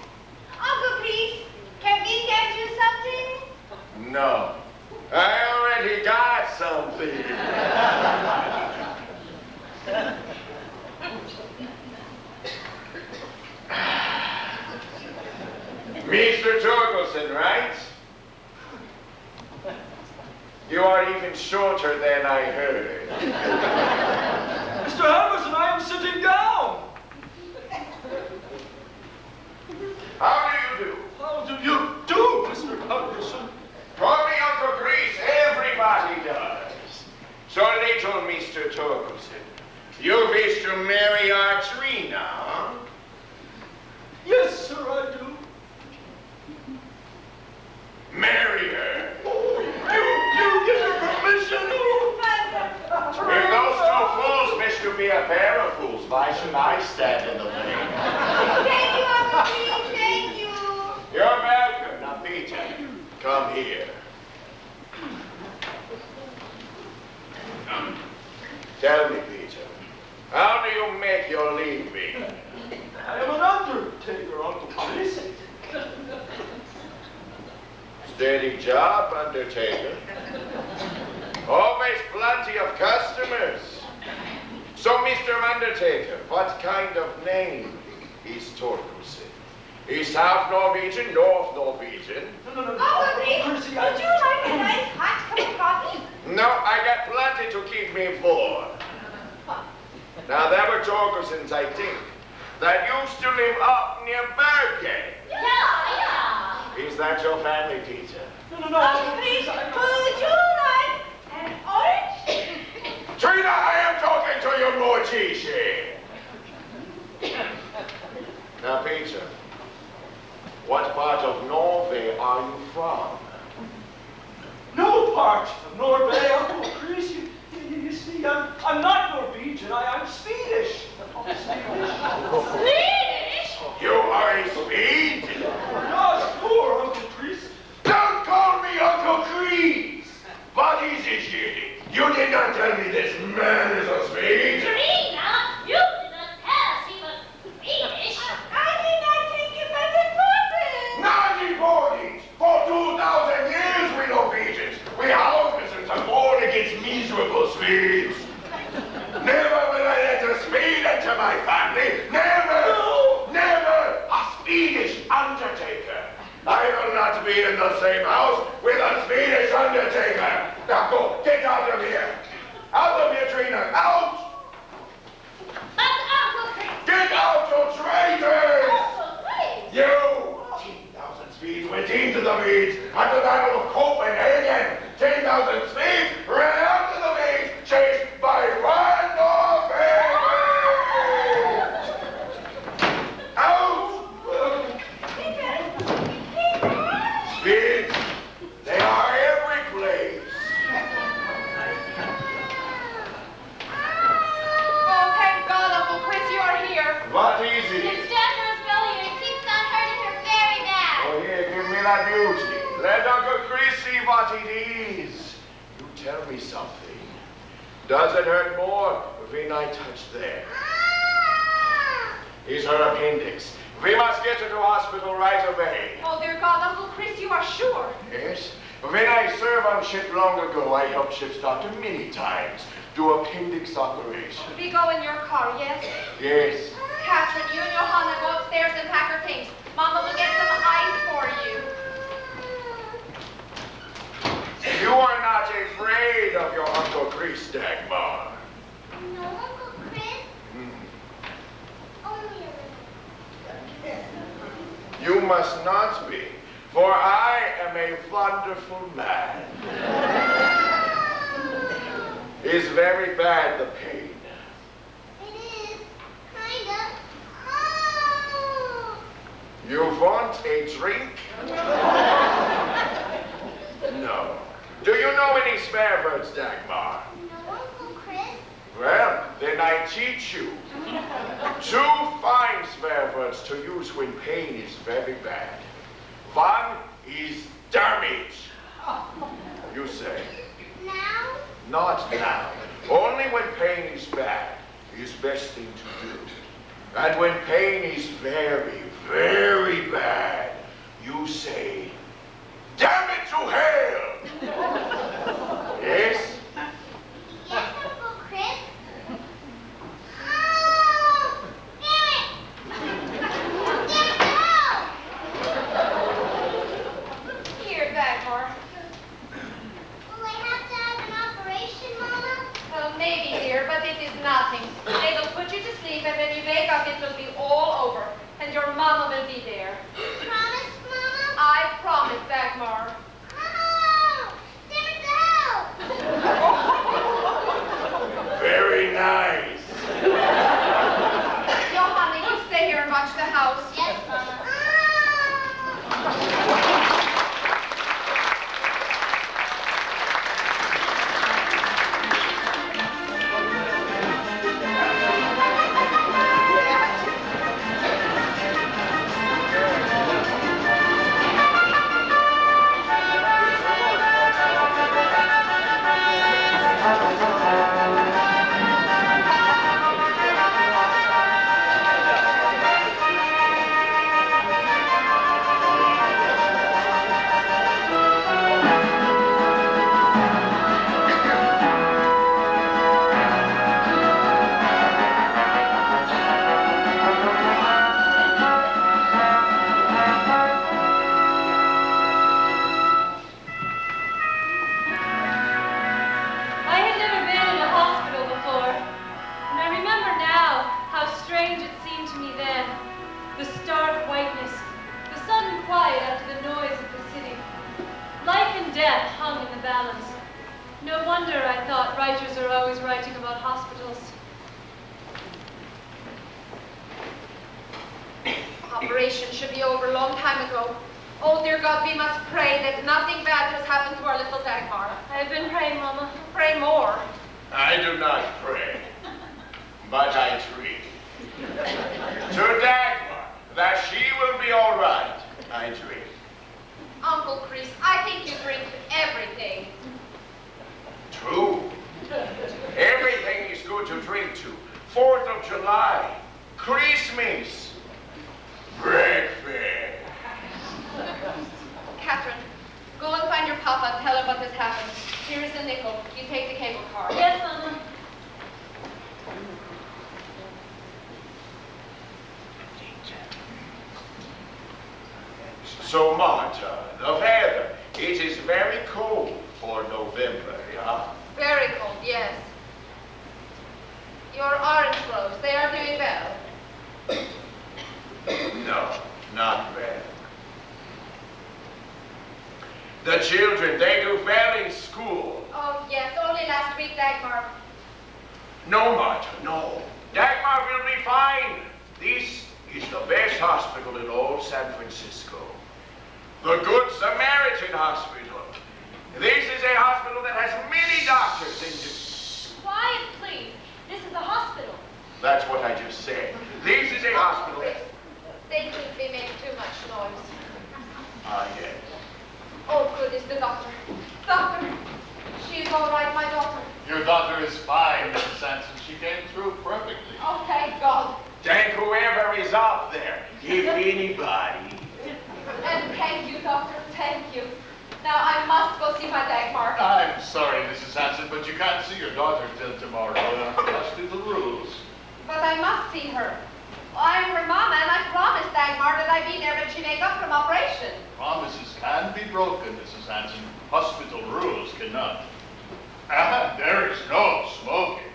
Speaker 3: Uncle Chris, can we get you something?
Speaker 6: No. I already got something. Mr. Torkelson, right? You are even shorter than I heard.
Speaker 8: Mr. Hammerstein, I am sitting down.
Speaker 6: How do you do?
Speaker 8: How do you do, Mr. Hammerstein?
Speaker 6: Call me Uncle Chris, everybody does. So little Mr. Torkelson.
Speaker 10: You wish to marry our Trina, huh?
Speaker 8: Yes, sir, I do.
Speaker 10: Marry her.
Speaker 8: You give me permission?
Speaker 10: If those two fools wish to be a pair of fools, why should I stand in the way?
Speaker 7: Thank you, Uncle Pete. Thank you.
Speaker 10: You're welcome. Now, Peter, come here. Tell me, Peter, how do you make your living?
Speaker 8: I am an undertaker, Uncle Chris.
Speaker 10: Steady job, undertaker. Always plenty of customers. So, Mr. Undertaker, what kind of name is Torkelson? Is South Norwegian, North Norwegian?
Speaker 8: No.
Speaker 7: Uncle Pete, would you like a nice hot cup of coffee?
Speaker 10: No, I got plenty to keep me warm. Now, there were Torkelsons, I think, that used to live up near Bergen.
Speaker 9: Yeah.
Speaker 10: Is that your family, Peter?
Speaker 8: No.
Speaker 7: Uncle Pete, would you like an orange?
Speaker 10: Trina, I am talking to you, Mortici. Now, Peter, what part of Norway are you from?
Speaker 8: No part of Norway, Uncle Chris. You see, I'm not Norwegian. I'm Swedish.
Speaker 9: Swedish?
Speaker 10: You are a Swede?
Speaker 8: Yes, poor Uncle Chris.
Speaker 10: Don't call me Uncle Chris. What is it, Jenny? You did not tell me this man is a Swede.
Speaker 9: Trina, you didn't tell us he was Swedish.
Speaker 7: I did not take him as a puppet.
Speaker 10: Not important. For 2,000 years we Norwegians. We Hansens have fought against miserable Swedes. Never will I let a Swede enter my family. Never.
Speaker 8: No.
Speaker 10: Never. A Swedish undertaker. I will not be in the same house with a Swedish undertaker. Now go. Get out of here. Out of here, Trina. Out.
Speaker 9: But Uncle Chris.
Speaker 10: Get out, you traitors.
Speaker 9: Uncle Chris.
Speaker 10: You! 10,000 Swedes went into the weeds at the Battle of Copenhagen. 10,000 Swedes ran out of the weeds, chased by one Norwegian. Out! Swedes, they are every place.
Speaker 2: Oh, thank God, Uncle Chris, you are here.
Speaker 10: What is it?
Speaker 9: It's Dagmar's belly and it keeps on hurting her very bad.
Speaker 10: Oh, here, give me that beauty. Let Uncle Chris see what it is. You tell me something. Does it hurt more when I touch there? Is her appendix. We must get her to hospital right away.
Speaker 2: Oh, dear God, Uncle Chris, you are sure.
Speaker 10: Yes? When I served on ship long ago, I helped ship's doctor many times do appendix operation.
Speaker 2: We go in your car, yes?
Speaker 10: Yes.
Speaker 2: Katrin, you and Johanna go upstairs and pack her things. Mama will get some ice for you.
Speaker 10: You are not afraid of your Uncle Chris, Dagmar.
Speaker 5: No, Uncle Chris. Only a
Speaker 10: You must not be, for I am a wonderful man. It's very bad, the pain.
Speaker 5: It is. Kinda. Oh.
Speaker 10: You want a drink? No. Do you know any swear words, Dagmar?
Speaker 5: No, Uncle Chris.
Speaker 10: Well, then I teach you. 2 fine swear words to use when pain is very bad. One is damn it. You say.
Speaker 5: Now?
Speaker 10: Not now. Only when pain is bad is best thing to do. And when pain is very, very bad, you say, damn it to hell! Yes?
Speaker 5: Yes, Uncle Chris. Oh! Damn it! Damn it all!
Speaker 2: Here, Dagmar.
Speaker 5: Will I have to have an operation, Mama?
Speaker 2: Well, maybe, dear, but it is nothing. They will put you to sleep, and when you wake up, it will be all over. And your mama will be there.
Speaker 5: Promise, Mama?
Speaker 2: I promise, Dagmar.
Speaker 5: Oh! Damn it all!
Speaker 10: Very nice.
Speaker 2: operation should be over a long time ago. Oh, dear God, we must pray that nothing bad has happened to our little Dagmar.
Speaker 1: I've been praying, Mama.
Speaker 2: Pray more.
Speaker 10: I do not pray, but I dream. To Dagmar, that she will be all right, I dream.
Speaker 2: Uncle Chris, I think you drink everything.
Speaker 10: True. Everything is good to drink to. 4th of July, Christmas, breakfast.
Speaker 2: Katrin, go and find your papa and tell him what has happened. Here is a nickel. You take the cable car.
Speaker 1: Yes, Mama.
Speaker 10: So, Marta, the weather, it is very cold for November, yeah?
Speaker 2: Very cold, yes. Your orange groves, they are doing well.
Speaker 10: No, not well. The children, they do well in school.
Speaker 2: Oh, yes, only last week, Dagmar.
Speaker 10: No, Marta, no. Dagmar will be fine. This is the best hospital in all San Francisco. The Good Samaritan Hospital. This is a hospital that has many doctors in it.
Speaker 1: Quiet, please. This is a hospital.
Speaker 10: That's what I just said. This is a hospital
Speaker 2: Chris,
Speaker 10: that...
Speaker 2: they think we make too much noise.
Speaker 10: Ah, yes.
Speaker 2: Oh, good, it's the doctor. Doctor, she's all right, my daughter.
Speaker 11: Your daughter is fine, Mrs. Hansen. She came through perfectly.
Speaker 2: Oh, thank God.
Speaker 10: Thank whoever is out there, if anybody.
Speaker 2: And thank you, doctor, thank you. Now I must go see my Dagmar.
Speaker 11: I'm sorry, Mrs. Hansen, but you can't see your daughter till tomorrow. That's to the rules.
Speaker 2: But I must see her. I'm her mama, and I promised Dagmar that I'd be there when she make up from operation.
Speaker 11: Promises can be broken, Mrs. Hansen. Hospital rules cannot. And there is no smoking.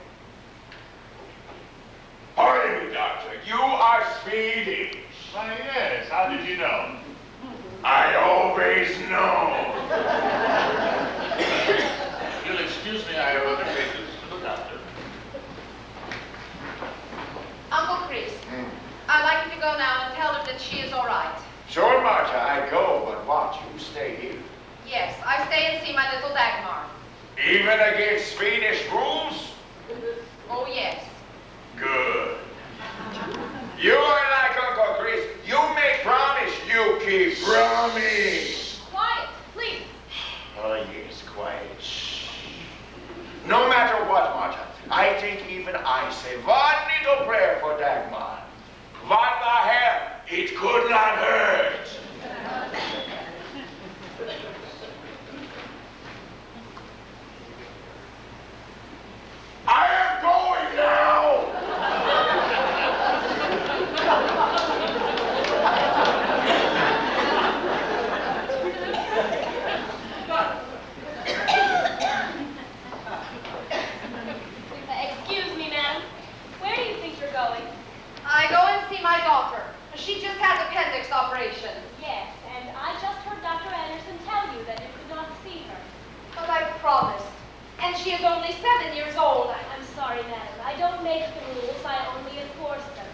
Speaker 10: Pardon me, doctor. You are speeding.
Speaker 11: Why, yes. How did you know?
Speaker 10: I always know.
Speaker 11: You'll excuse me, I have other cases to look after.
Speaker 2: Uncle Chris, I'd like you to go now and tell her that she is all right.
Speaker 10: Sure, Marta, I go, but what? You stay here.
Speaker 2: Yes, I stay and see my little Dagmar.
Speaker 10: Even against Swedish rules?
Speaker 2: Oh, yes.
Speaker 10: Good. You are like Uncle Chris. You make promise, you keep promise.
Speaker 1: Quiet, please.
Speaker 10: Oh, yes, quiet. Shh. No matter what, Marta, I think even I say one little prayer for Dagmar. What the hell? It could not hurt. I am going now.
Speaker 1: Excuse me, madam. Where do you think you're going?
Speaker 2: I go and see my daughter. She just had appendix operation.
Speaker 1: Yes, and I just heard Dr. Anderson tell you that you could not see her.
Speaker 2: But I promised. And she is only 7 years old.
Speaker 1: I'm sorry, madam. I don't make the rules, I only enforce them.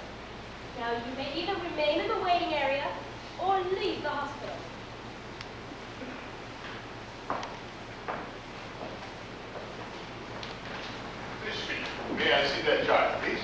Speaker 1: Now, you may either remain in the waiting area or leave the hospital.
Speaker 11: Miss Street, may I see that chart, please?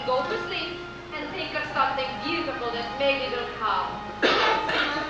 Speaker 2: and go to sleep and think of something beautiful that maybe will come.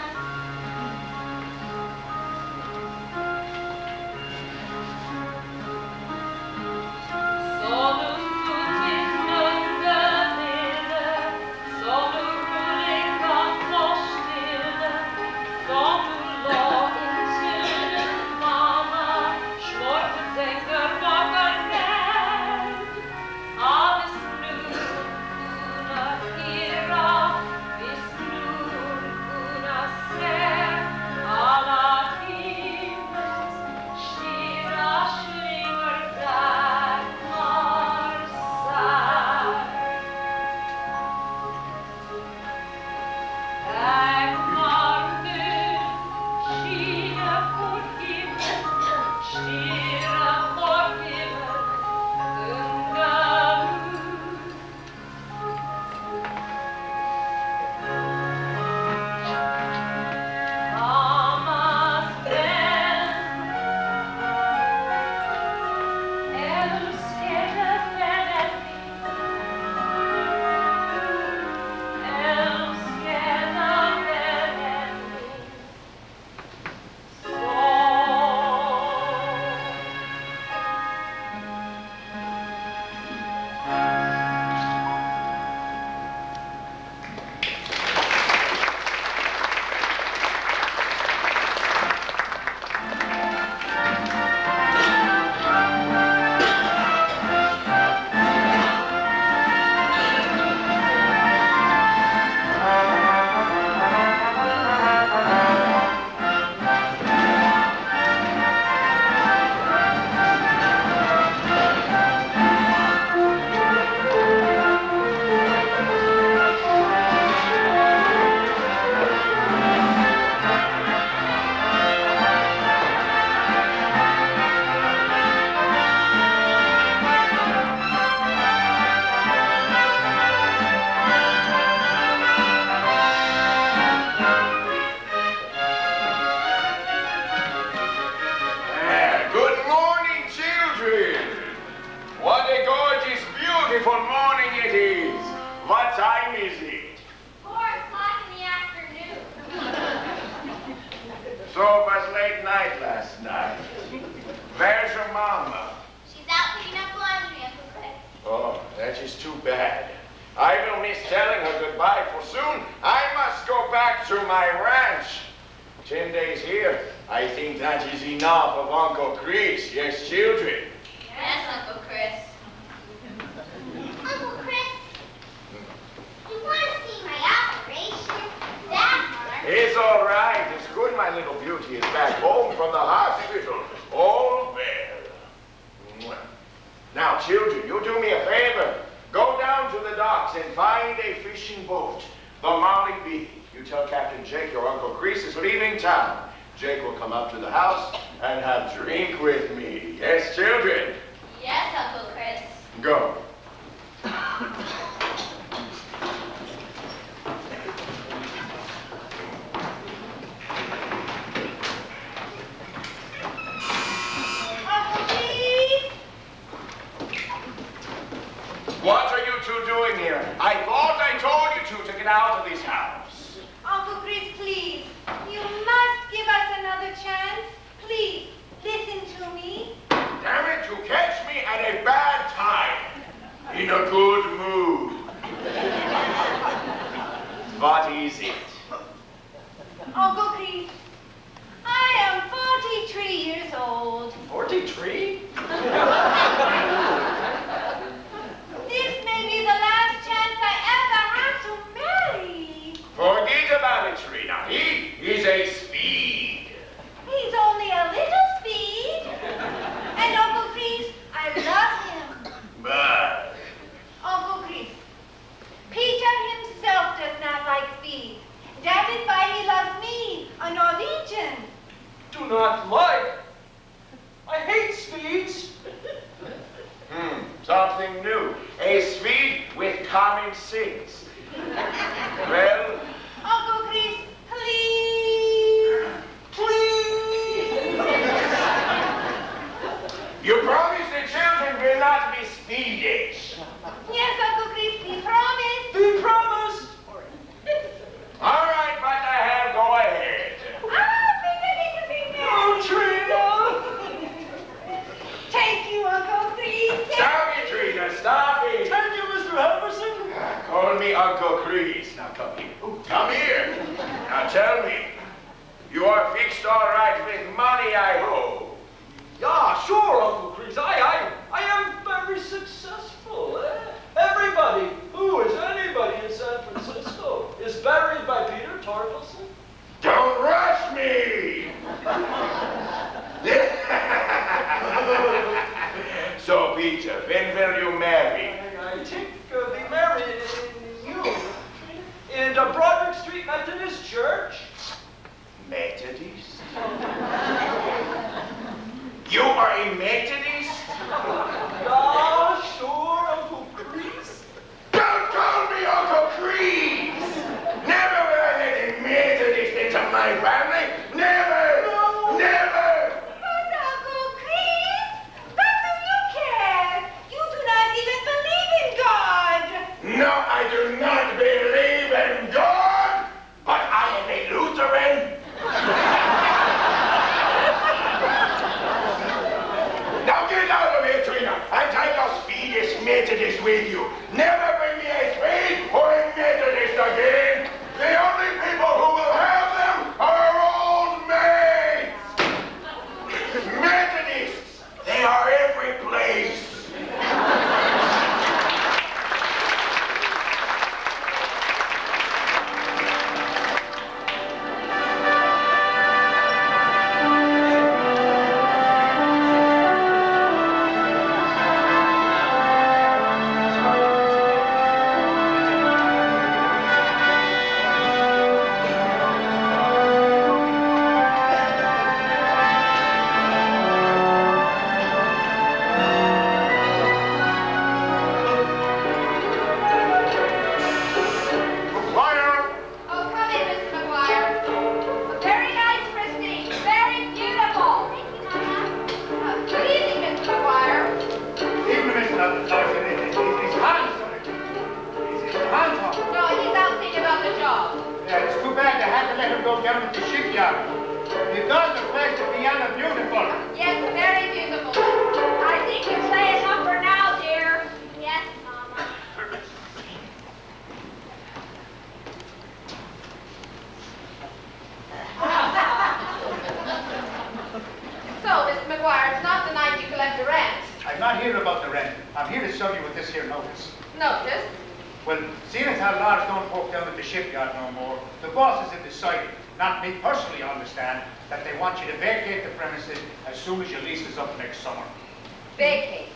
Speaker 3: Yes, Uncle Chris,
Speaker 10: Hi-hi-ho.
Speaker 8: Yeah, sure, Uncle Crease. I am very successful. Everybody who is anybody in San Francisco is buried by Peter Tarkelson.
Speaker 10: Don't rush me! So, Peter, when will you marry?
Speaker 8: I think be married in the Broadway Street Methodist Church.
Speaker 10: Methodist? You are a Methodist?
Speaker 8: Yeah, sure, Uncle Crease.
Speaker 10: Don't call me Uncle Crease! Never will I let a Methodist into my family! Never!
Speaker 3: No.
Speaker 10: Never!
Speaker 3: But Uncle Chris, what do you care? You do not even believe in God.
Speaker 10: No, I do not believe in God, but I am a Lutheran. Now get out of here, Trina, and take those Swedish Methodists with you. Never bring me a Swede or a Methodist again. The only people who will have them are old maids. Methodists, they are every place.
Speaker 5: Oh, come in, Mr. McGuire. Very nice, Christine. Very beautiful. Good evening, Mr. McGuire.
Speaker 6: Even Mr. Larson is Hansens. He's Hansens.
Speaker 5: No, he's out thinking about the job.
Speaker 6: Yeah, it's too bad they had to let him go down to the shipyard. He does the place to piano beautiful.
Speaker 5: Yes, very beautiful. I think your play is up for now, dear. Yes, Mama. So, Mr. McGuire, it's not the night you collect the rent.
Speaker 11: I'm not here about the rent. I'm here to serve you with this here notice.
Speaker 5: Notice.
Speaker 11: Well, seeing as how Lars don't work down at the shipyard no more, the bosses have decided, not me personally, I understand, that they want you to vacate the premises as soon as your lease is up next summer.
Speaker 5: Vacate.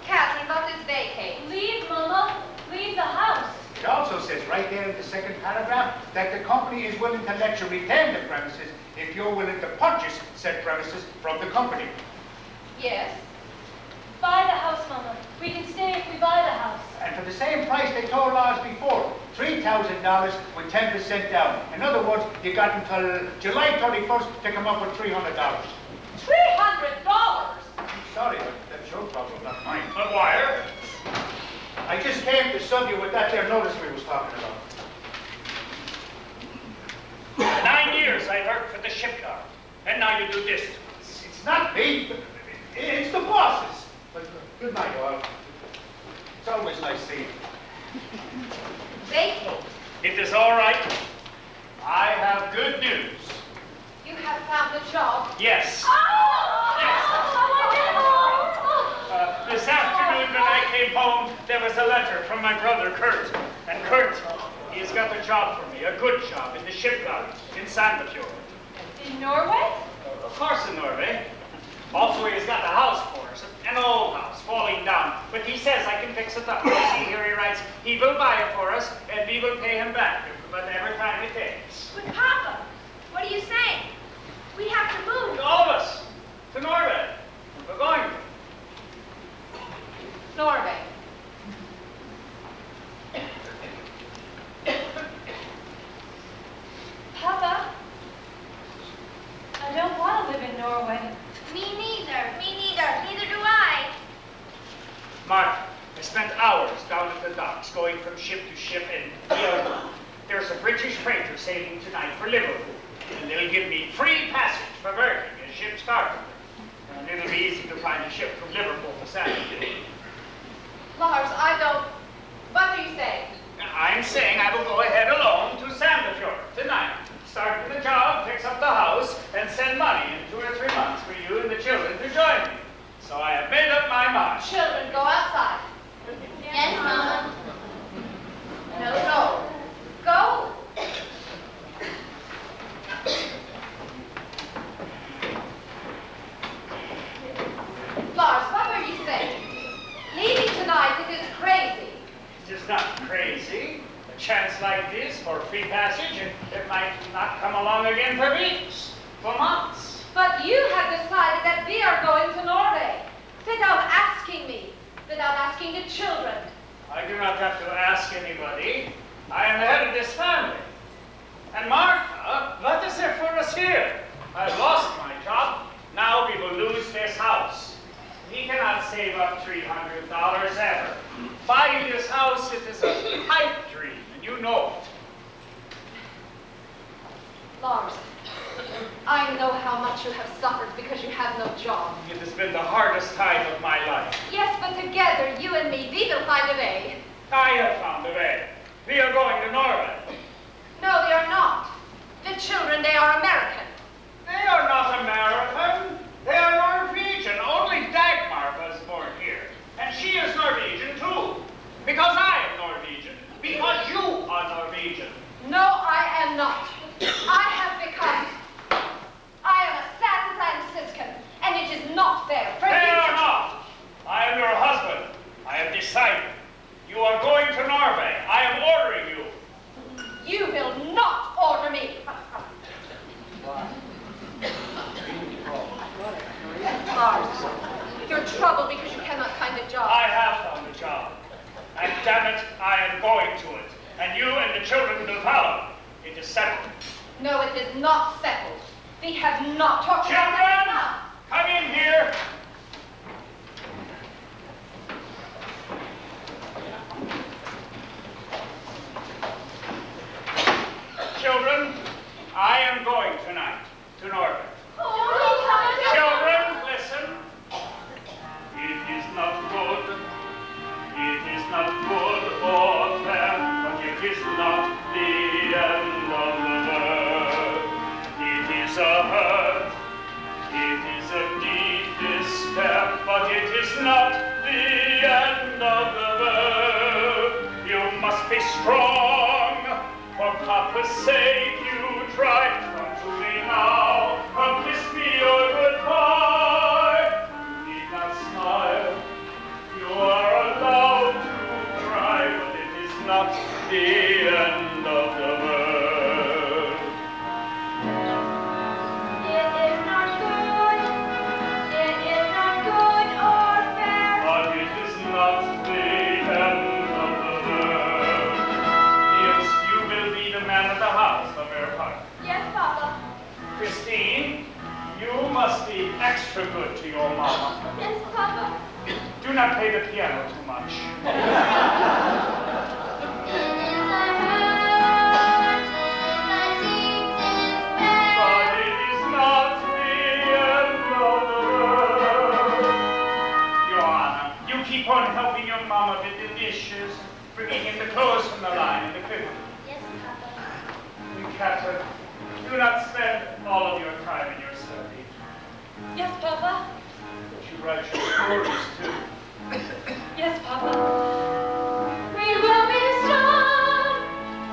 Speaker 5: Katrin, what is vacate?
Speaker 1: Leave, Mama. Leave the house.
Speaker 11: It also says right there in the second paragraph that the company is willing to let you retain the premises if you're willing to purchase said premises from the company.
Speaker 5: Yes.
Speaker 1: Buy the house, Mama. We can stay if we buy the house.
Speaker 11: And for the same price they told Lars before, $3,000 with 10% down. In other words, you got until July 31st to come up with $300.
Speaker 5: $300?
Speaker 11: I'm sorry, but that's your problem, not mine.
Speaker 6: McGuire?
Speaker 11: I just came to serve you with that there notice we was talking about.
Speaker 6: 9 years I worked for the shipyard, and now you do this.
Speaker 11: It's not me, it's the bosses. But good night, all. It's always nice seeing you.
Speaker 5: Vacate.
Speaker 6: It is all right. I have good news.
Speaker 5: You have found a job.
Speaker 6: Yes.
Speaker 1: Oh,
Speaker 6: This afternoon when I came home, there was a letter from my brother Kurt. And Kurt, he's got a job for me, a good job in the shipyard in Sandefjord.
Speaker 1: in Norway?
Speaker 6: Of course in Norway. Also, he's got a house for us, an old house, falling down. But he says I can fix it up. You see, here he writes, he will buy it for us, and we will pay him back, whatever time it takes.
Speaker 5: But Papa, what are you saying? We have to move.
Speaker 6: All of us, to Norway. We're going to.
Speaker 5: Norway.
Speaker 1: Papa, I don't want to live in Norway.
Speaker 5: Me neither. Me neither. Neither do I.
Speaker 6: Mark, I spent hours down at the docks, going from ship to ship, and there's a British freighter sailing tonight for Liverpool, and they'll give me free passage for working as ship's carpenter. And it'll be easy to find a ship from Liverpool to Sandefjord.
Speaker 5: Lars, I don't... What are you saying?
Speaker 6: I'm saying I will go ahead alone to Sandefjord tonight. Start with the job, fix up the house, and send money in 2 or for you and the children to join me. So I have made up my mind.
Speaker 2: Children, go outside.
Speaker 9: Yes, Mama.
Speaker 2: No. Go. Lars, what were you saying? Leaving tonight, it is crazy.
Speaker 6: It is not crazy. A chance like this for free passage, and it might not come along again for weeks, for months.
Speaker 1: But you have decided that we are going to Norway without asking me, without asking the children.
Speaker 6: I do not have to ask anybody. I am the head of this family. And Martha, what is there for us here? I've lost my job. Now we will lose this house. We cannot save up $300 ever. Buying this house, it is a pipe dream, and you know it.
Speaker 1: Lars, I know how much you have suffered because you have no job.
Speaker 6: It has been the hardest time of my life.
Speaker 1: Yes, but together, you and me, we will find a way.
Speaker 6: I have found a way. We are going to Norway.
Speaker 1: No, they are not. The children, they are American.
Speaker 6: They are not American. They are Norwegian. Only Dagmar was born here. And she is Norwegian too. Because I am Norwegian. Because you are Norwegian.
Speaker 1: No, I am not. I have become. I am a San Franciscan, and it is not fair for
Speaker 6: They
Speaker 1: you
Speaker 6: are
Speaker 1: to.
Speaker 6: not. I am your husband. I have decided. You are going to Norway. I am ordering you.
Speaker 1: You will not order me. Lars, you're troubled because you cannot find a job.
Speaker 6: I have found a job. And damn it, I am going to it. And you and the children will follow. It is settled.
Speaker 1: No, it is not settled. We have not talked about that
Speaker 6: Children,
Speaker 1: enough.
Speaker 6: come in here. Children, I am going tonight to Norway. Children, listen. It is not good. It is not good or fair, but it is not the end of the world. It is a hurt. It is a deep despair, but it is not the end of the world. You must be strong. For Papa's sake, you try. Come to me now. Come kiss me your goodbye. You need not smile. You are allowed to cry, but it is not the end of the world.
Speaker 5: It is not good. It is not good or fair.
Speaker 6: But it is not the end of the world. Niels, you will be the man of the house of your heart.
Speaker 1: Yes, Papa.
Speaker 6: Christine, you must be extra good to your mama.
Speaker 1: Yes, Papa.
Speaker 6: Do not play the piano too much. But it is not the end of the world. Joanna, you keep on helping your mama with the dishes, bringing in the clothes from the line in the kitchen.
Speaker 5: Yes, Papa.
Speaker 6: And Katrin, do not spend all of your time in your study.
Speaker 1: Yes, Papa.
Speaker 6: You write your stories too.
Speaker 1: Yes, Papa. We will be strong.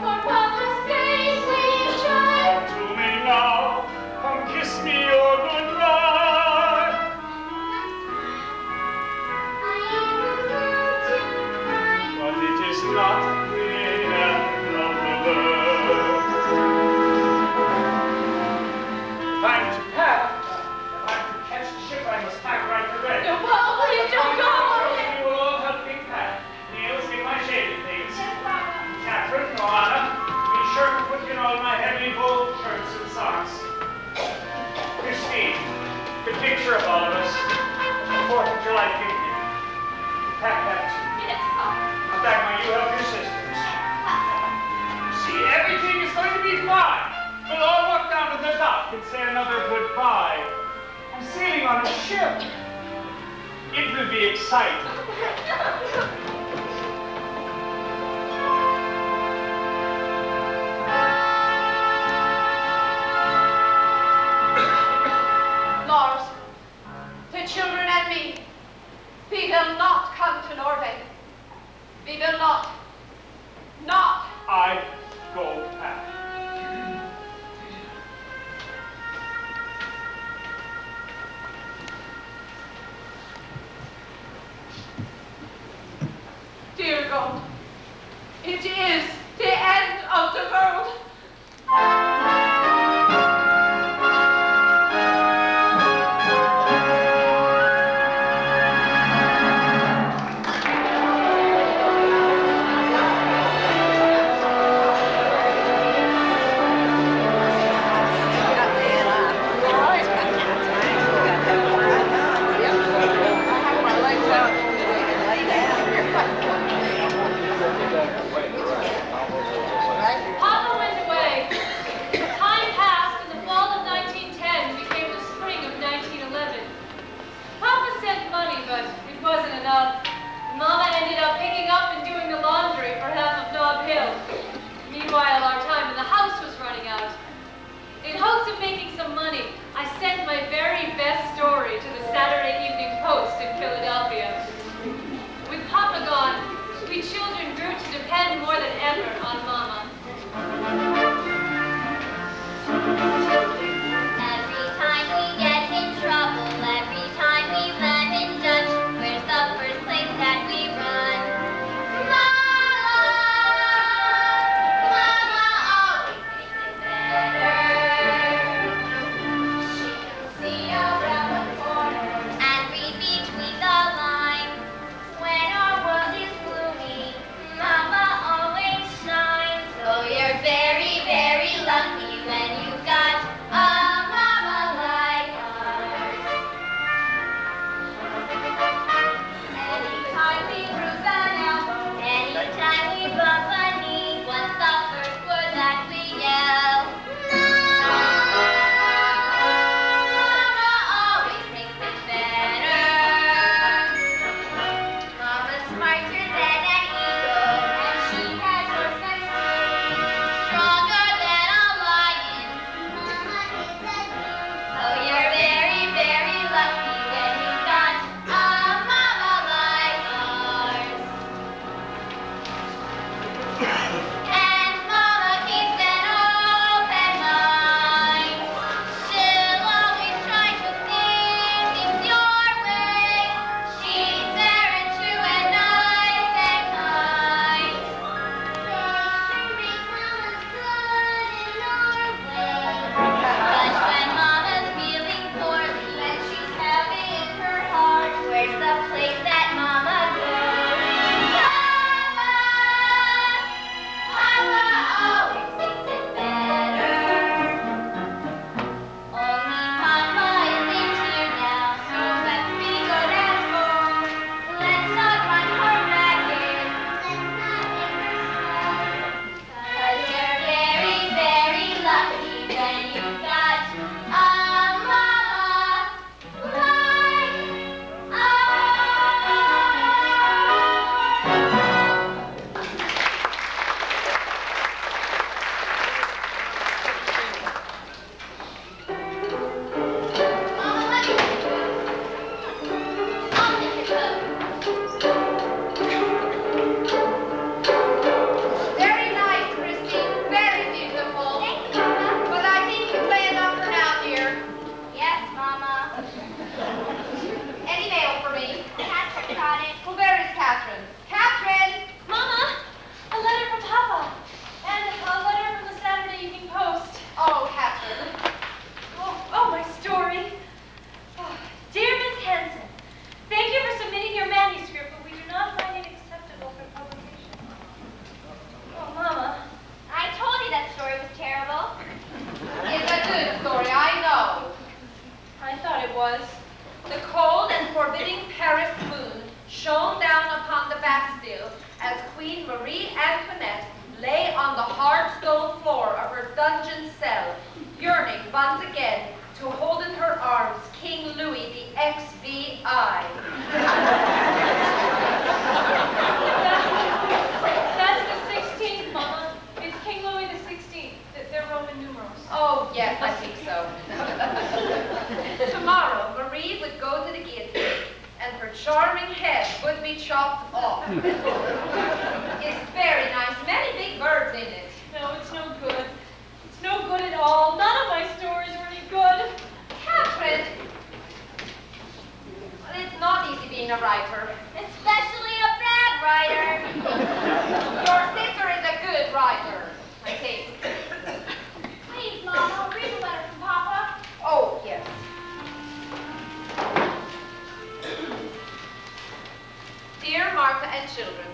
Speaker 1: For Papa's sake, we try.
Speaker 6: Come to me now. Come kiss me your goodbye. But it is not the end of the world. If I'm to pack, if I'm to catch the ship, I must pack right away.
Speaker 1: No, Papa, please don't go.
Speaker 6: You will all help me pack. Niels, get my shaving things.
Speaker 1: Yes, Papa.
Speaker 6: Kathryn, Joanna, be sure to put in all my heavy wool shirts and socks. Christine, the picture of all of us at the 4th of July picnic. Pack that too.
Speaker 1: Yes, Papa.
Speaker 6: Now, Dagmar, you help your sisters. See, everything is going to be fine. We'll all walk down to the dock and say another goodbye. I'm sailing on a ship. It will be exciting.
Speaker 1: Lars,
Speaker 2: and me. We will not come to Norway. We will not. Not.
Speaker 6: I go back.
Speaker 2: Dear God, it is the end of the world.
Speaker 1: Papa went away. Time passed, and the fall of 1910 became the spring of 1911. Papa sent money, but it wasn't enough. Mama ended up picking up and doing the laundry for half of Nob Hill. Meanwhile, our time in the house was running out. In hopes of making some money, I sent my very best story to the Saturday Evening Post in Philadelphia. With Papa gone, we children grew to depend more than ever on Mama.
Speaker 5: Every time we get in trouble, every time we land in Dutch, where's the first place that we run? Mama! Mama always makes it better. She can see around the corner and read between the lines. When our world is gloomy, Mama always shines. So you're very, very lucky when you've got a mama like ours. Anytime we bruise an elbow, anytime we bump a knee, what's the first word that we yell? Mama always makes it better. Mama's smarter than an eagle, and she has her sense stronger than a lion. Mama is a zoo. So you're very, very lucky when you've got a mama like ours. And Mama keeps an open mind. She'll always try to see things your way. She's fair and true and nice and kind. They make Mama's good in Norway. But when Mama's feeling poorly and she's heavy in her heart, where's the place that Mama goes? Mama! Papa always makes it better. Only Papa isn't here now, so let's be good at home. Let's not run her ragged. Let's not make her scold. 'Cause you're very, very lucky when you've got a mama like ours. Mama, let me take it. I'll take it up.
Speaker 2: Very nice, Christy. Very beautiful.
Speaker 5: Thank you, Mama.
Speaker 2: But I think you play enough for now, dear.
Speaker 5: Yes, Mama.
Speaker 2: Any mail for me?
Speaker 5: Katrin got it.
Speaker 2: Well, where is Katrin? Katrin!
Speaker 1: Mama, a letter from Papa, and a letter from the Saturday Evening Post.
Speaker 2: Oh, Katrin.
Speaker 1: Oh, my story. Oh, dear Miss Hansen, thank you for submitting your manuscript, but we do not find it acceptable for publication. Oh, Mama.
Speaker 5: I told you that story was terrible.
Speaker 2: It's a good story, I know.
Speaker 1: I thought it was.
Speaker 2: The cold and forbidding Paris moon shone down upon the Bastille as Queen Marie Antoinette lay on the hard stone floor of her dungeon cell, yearning once again to hold in her arms King Louis the XVI.
Speaker 1: That's the 16th, Mama. It's King Louis the 16th. They're Roman numerals.
Speaker 2: Oh, yes, I think so. Tomorrow, Marie would go to the guillotine, charming head would be chopped off. It's very nice. Many big birds in it.
Speaker 1: No, it's no good. It's no good at all. None of my stories are any good.
Speaker 2: Katrin, well, it's not easy being a writer.
Speaker 5: Especially a bad writer.
Speaker 2: Your sister is a good writer, I think.
Speaker 5: Please, Mom, I'll read a letter from Papa.
Speaker 2: Oh, yes. Dear Martha and children,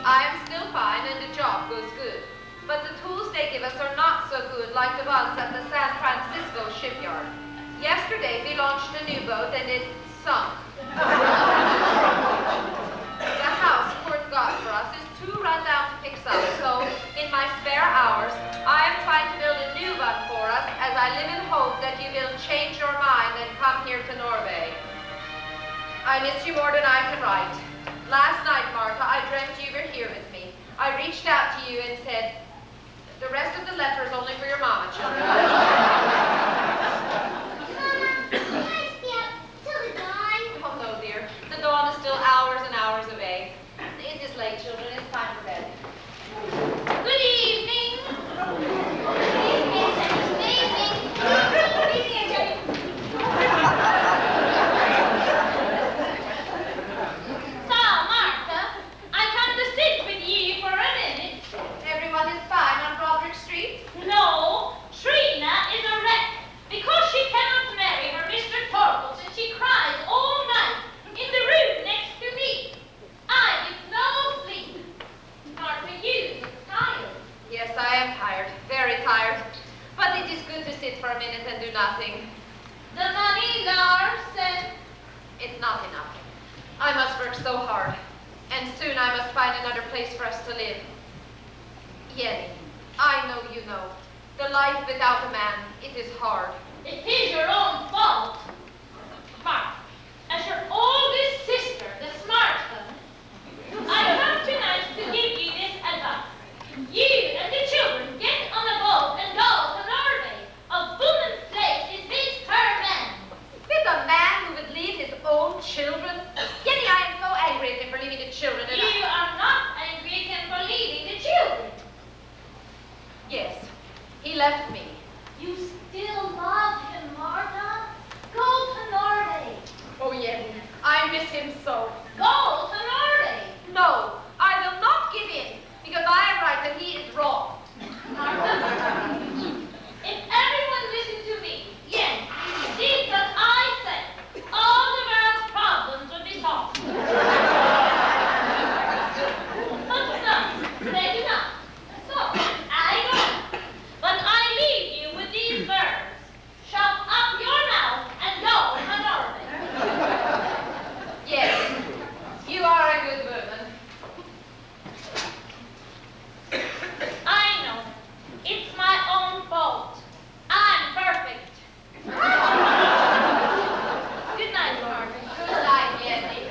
Speaker 2: I am still fine and the job goes good. But the tools they give us are not so good like the ones at the San Francisco shipyard. Yesterday we launched a new boat and it sunk. The house Kurt got for us is too run down to fix up, so in my spare hours I am trying to build a new one for us as I live in hope that you will change your mind and come here to Norway. I miss you more than I can write. Last night, Martha, I dreamt you were here with me. I reached out to you and said, the rest of the letter is only for your mama, children.
Speaker 5: Mama, can I stay up till the dawn?
Speaker 2: Oh, no, dear. The dawn is still hours and hours away. It is late, children. It's time for bed.
Speaker 5: Good evening. Good evening. Good evening, Jenny.
Speaker 9: So, Martha, I come to sit with you for a minute.
Speaker 2: Everyone is fine on Rodgers Street?
Speaker 9: No, Trina is a wreck because she cannot marry her Mr. Torvalds and she cries all night in the room next to me. I get no sleep. Martha, you look tired.
Speaker 2: Yes, I am tired. Very tired. But it is good to sit for a minute and do nothing.
Speaker 9: The money Lars said.
Speaker 2: It's not enough. I must work so hard. And soon I must find another place for us to live. Jenny, I know you know. The life without a man, it is hard.
Speaker 9: It is your own fault. Martha, as your oldest sister, the smart one, I come tonight to give you this advice. You and the children get on a boat and go to Norway. A woman's place is with her man.
Speaker 2: With a man who would leave his own children? Jenny, I am so angry at him for leaving the children and
Speaker 9: You are not angry at him for leaving the children.
Speaker 2: Yes, he left me.
Speaker 9: You still love him, Martha. Go to Norway.
Speaker 2: Oh, Jenny, I miss him so.
Speaker 9: Go to Norway.
Speaker 2: No, I will not give in, because I am right and he is wrong.
Speaker 9: Martha, if everyone listened to me, yes, did what I said, all the world's problems would be solved. But no, they do not. So, I go. But I leave you with these words. Shut up your mouth and go to Norway.
Speaker 2: Yes, you are a good woman.
Speaker 9: I know. It's my own fault. I'm perfect. Good night, Margaret.
Speaker 2: Good night, Jenny.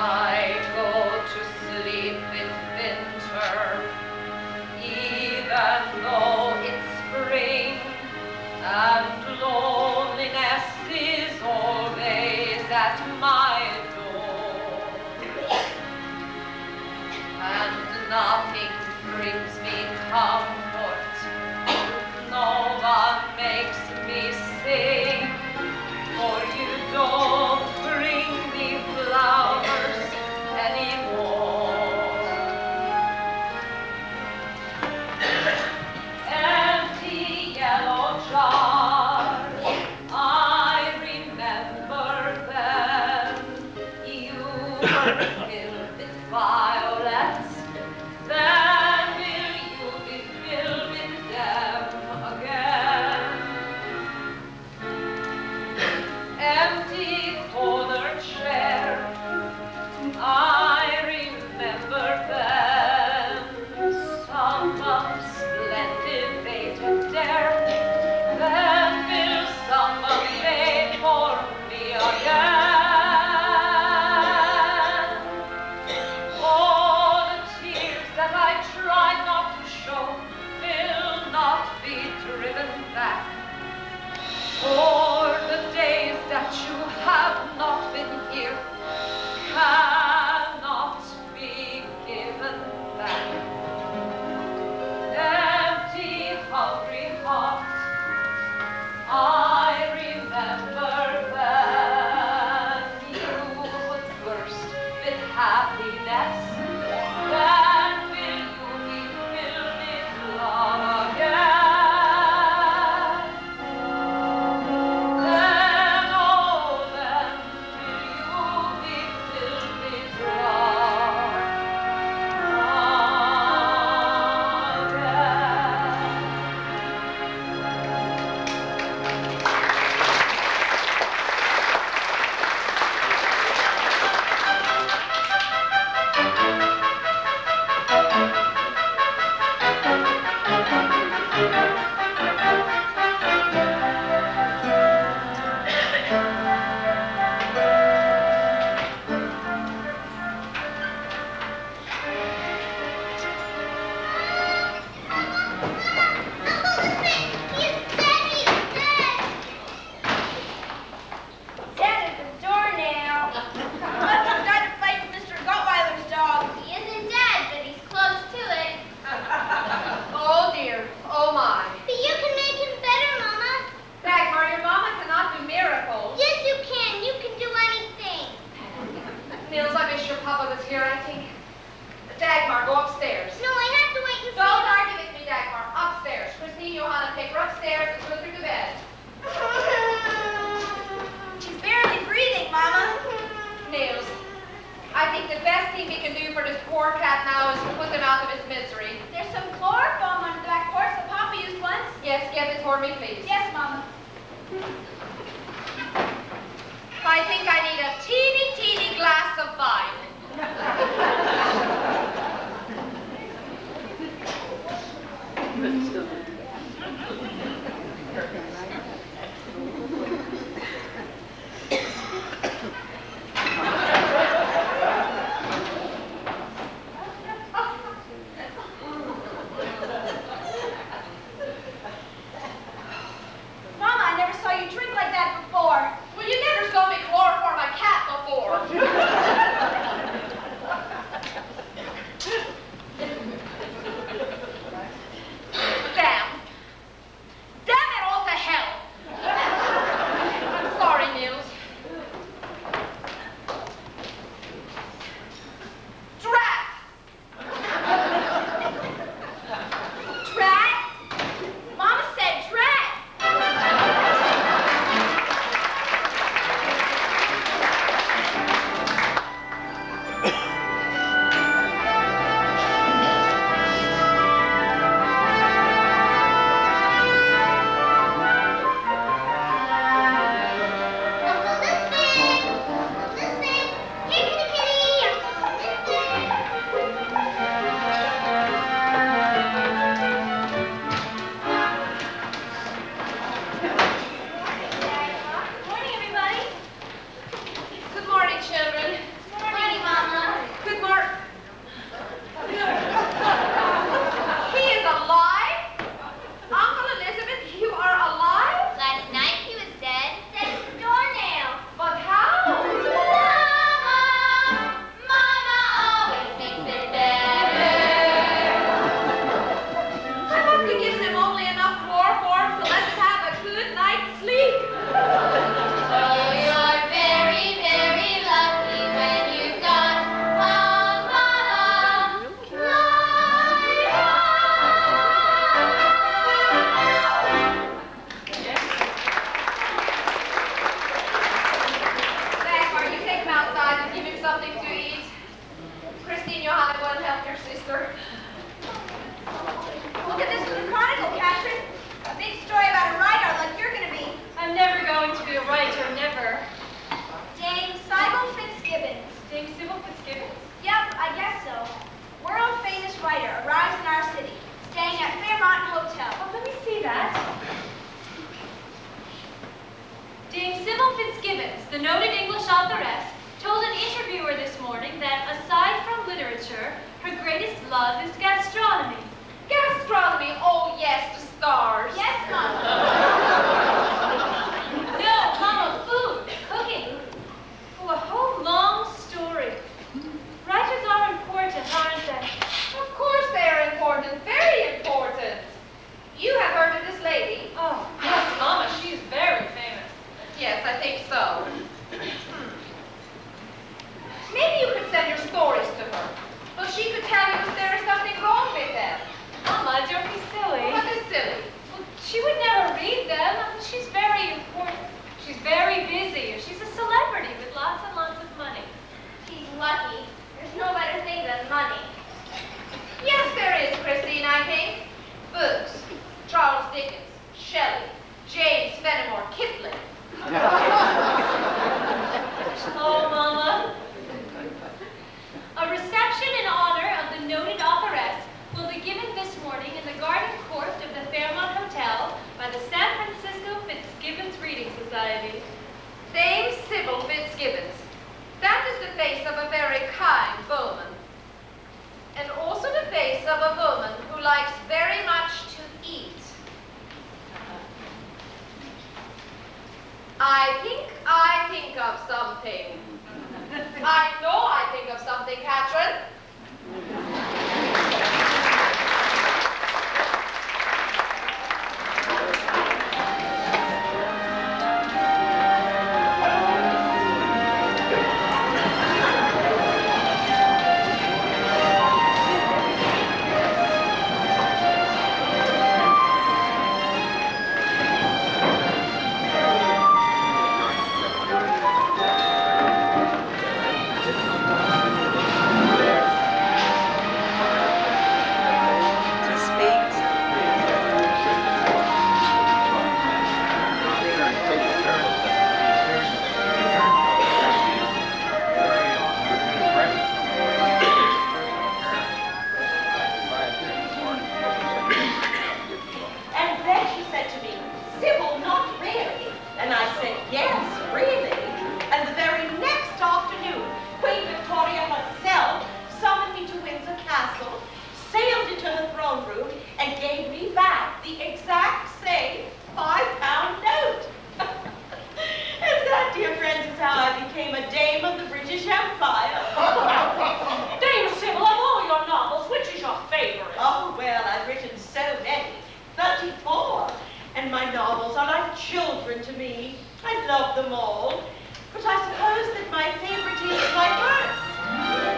Speaker 2: I go to sleep with winter, even though it's spring, and loneliness is always at my door. And nothing brings me comfort, no one makes me sing, for you don't bring me flowers anymore. Empty yellow jars, I remember them. think the best thing we can do for this poor cat now is to put him out of his misery.
Speaker 5: There's some chloroform on the back porch that Papa used once.
Speaker 2: Yes, get it for me, please.
Speaker 5: Yes, Mama.
Speaker 2: I think I need a teeny, teeny glass of wine.
Speaker 5: Mama, I never saw you drink like that before.
Speaker 2: Well, you never saw me chloroform a cat before. Damn. Damn it all to hell. I'm sorry, Mills. Drat.
Speaker 5: Drat? Mama said drat. Good morning, everybody.
Speaker 2: Good morning, children.
Speaker 5: Good morning, Mama.
Speaker 2: Good morning. He is alive? Uncle Elizabeth, you are alive?
Speaker 9: Last night he was dead. Dead as a doornail.
Speaker 2: But how?
Speaker 9: Mama always makes it better.
Speaker 2: I must have given him only enough chloroform to let him have a good night's sleep.
Speaker 9: Oh, you're very, very lucky when you've got a mama like
Speaker 2: Dagmar, you take him outside and give him something to eat. Christine, you'll have to go and help your sister.
Speaker 5: Look at this from the Chronicle, Katrin. A big story about a writer like you're gonna be.
Speaker 1: I'm never going to be a writer, never.
Speaker 5: Dame Sybil Fitzgibbons.
Speaker 1: Dame Sybil Fitzgibbons?
Speaker 5: Yep, I guess so. World famous writer arrives in our city, staying at Fairmont Hotel.
Speaker 1: Oh, let me see that. Dame Sybil Fitzgibbons, the noted English authoress, told an interviewer this morning that aside from literature, her greatest love is gastronomy.
Speaker 2: Gastronomy, oh yes, the stars.
Speaker 5: Yes, Mama.
Speaker 1: No, Mama, food, cooking. Oh, a whole long story. Writers are important, aren't they?
Speaker 2: Of course they are important, very important. You have heard of this lady?
Speaker 1: Oh, yes, Mama, she's very famous.
Speaker 2: Yes, I think so. Maybe you could send your stories to her. So she could tell you if there is something wrong with them.
Speaker 1: Mama, don't be silly.
Speaker 2: What is silly?
Speaker 1: Well, she would never read them. She's very important. She's very busy. She's a celebrity with lots and lots of money.
Speaker 5: She's lucky. There's no better thing than money.
Speaker 2: Yes, there is, Christine, I think. Books. Charles Dickens, Shelley, James Fenimore, Kipling.
Speaker 1: Oh, Mama. A reception in honor of the noted authoress will be given this morning in the garden court of the Fairmont Hotel by the San Francisco Fitzgibbons Reading Society.
Speaker 2: Dame Sybil Fitzgibbons. That is the face of a very kind woman. And also the face of a woman who likes very much to eat. I think of something. I know I think of something, Katrin.
Speaker 3: became a dame of the British Empire.
Speaker 9: Dame Sybil, of all your novels, which is your favorite?
Speaker 3: Oh, well, I've written so many. 34. And my novels are like children to me. I love them all. But I suppose that my favorite is my first.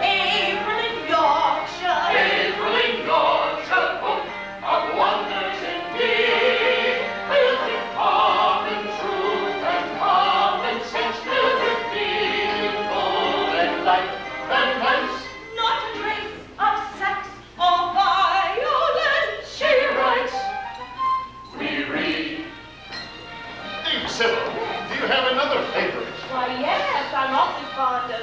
Speaker 3: April in Yorkshire.
Speaker 4: April in Yorkshire, book of wonders indeed. Filled with common truth and common sense, filled with feeling full and light and hence.
Speaker 3: Not a trace of sex or violence.
Speaker 4: She writes, we read.
Speaker 10: Dame Sybil, do you have another favorite?
Speaker 3: Why, yes, I'm awfully fond of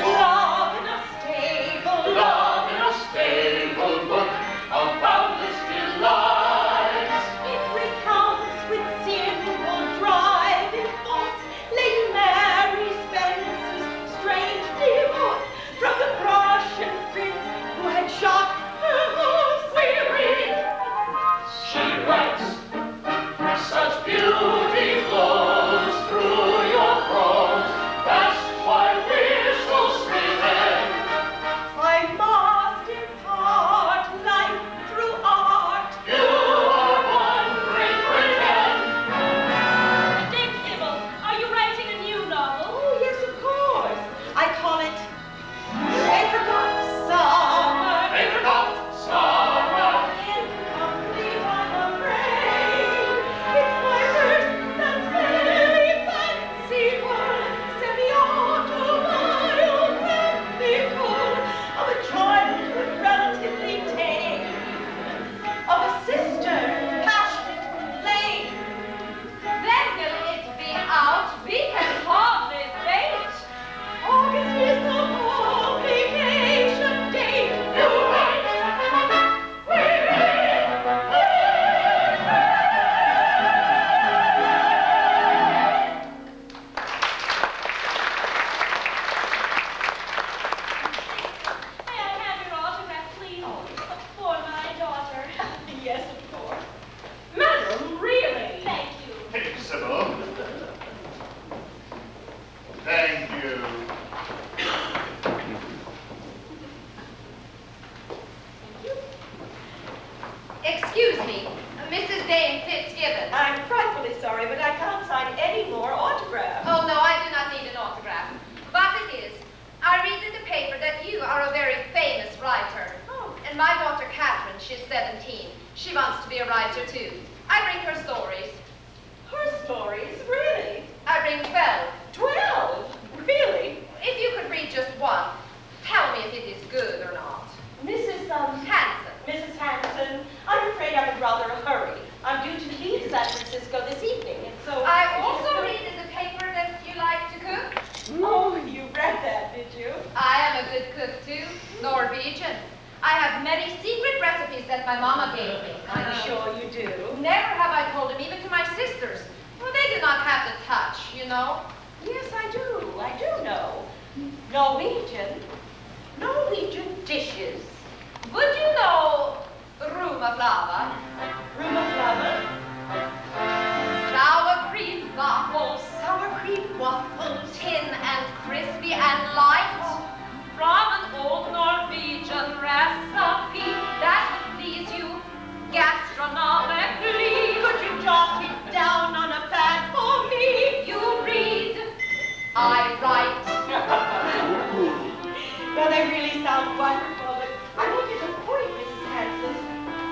Speaker 3: Love in a Stable.
Speaker 4: Love in a stable book of boundless delights.
Speaker 3: It recounts with simple driving thoughts Lady Mary Spencer's strange divorce from the Prussian prince who had shot her horse.
Speaker 4: We read, she writes, such beauty flows through your prose. That's why we're so smitten.
Speaker 3: I must impart life through art.
Speaker 4: You are one great Britain.
Speaker 9: Dame Sybil, are you writing a new novel?
Speaker 3: Oh, yes, of course. I call it Apricot Summer.
Speaker 4: Apricot summer.
Speaker 3: Incomplete, I'm afraid. It's my first that's very fanciful, semi-autobiographical of a childhood relatively tame, of a sister, passionate, plain.
Speaker 2: When will it be out? We can hardly wait.
Speaker 3: August is the publication date.
Speaker 4: You're right. We
Speaker 9: May I have your autograph, please? For my daughter.
Speaker 3: Yes, of course.
Speaker 9: Madam, really? Thank you.
Speaker 11: Dame Sybil. Thank you.
Speaker 2: Excuse me, Mrs. Dame Fitzgibbons.
Speaker 3: I'm frightfully sorry, but I can't sign any more autographs.
Speaker 2: Oh, no, I do not need an autograph. But it is. I read in the paper that you are a very famous writer.
Speaker 3: Oh.
Speaker 2: And my daughter Katrin, she's 17. She wants to be a writer too. I bring her stories.
Speaker 3: Her stories? Really?
Speaker 2: I bring 12.
Speaker 3: 12? Really?
Speaker 2: If you could read just one, tell me if it is good or not.
Speaker 3: Mrs.
Speaker 2: Hansen.
Speaker 3: Mrs. Hansen, I'm afraid I'm in rather a hurry. I'm due to leave San Francisco this evening, and so...
Speaker 2: I also read in the paper that you like to cook.
Speaker 3: Oh, you read that, did you?
Speaker 2: I am a good cook too, Norwegian. I have many secret recipes that my mama gave me.
Speaker 3: I'm sure you do.
Speaker 2: Never have I told them even to my sisters. Well, they do not have the touch, you know.
Speaker 3: Yes, I do. I do know. Norwegian dishes.
Speaker 2: Would you know room of lava?
Speaker 3: Room of lava,
Speaker 2: Sour cream waffles,
Speaker 3: sour cream waffles,
Speaker 2: tin and crispy and light. From an old Norwegian recipe that would please you gastronomically.
Speaker 3: Could you jot it down on a pad for me?
Speaker 2: You read, I write.
Speaker 3: Well, they really sound wonderful, but I make it a point, Mrs. Hansen,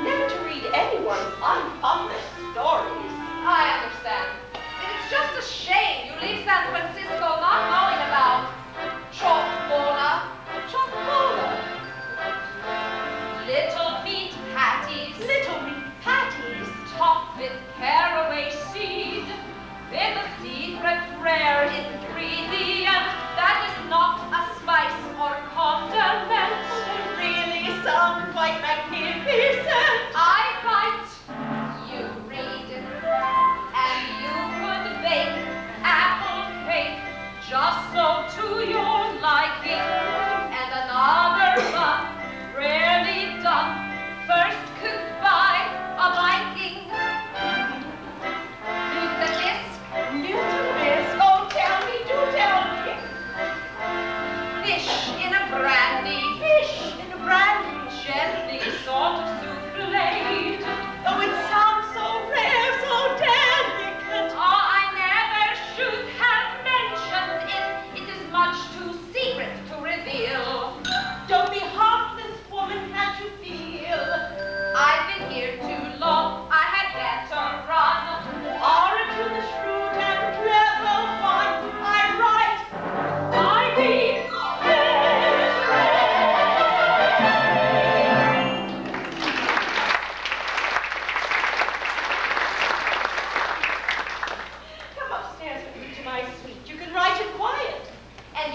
Speaker 3: never to read anyone's unpublished stories.
Speaker 2: I understand. And it's just a shame you leave San Francisco not knowing about chocola, little meat patties, topped with caraway seed, with a secret rare ingredient.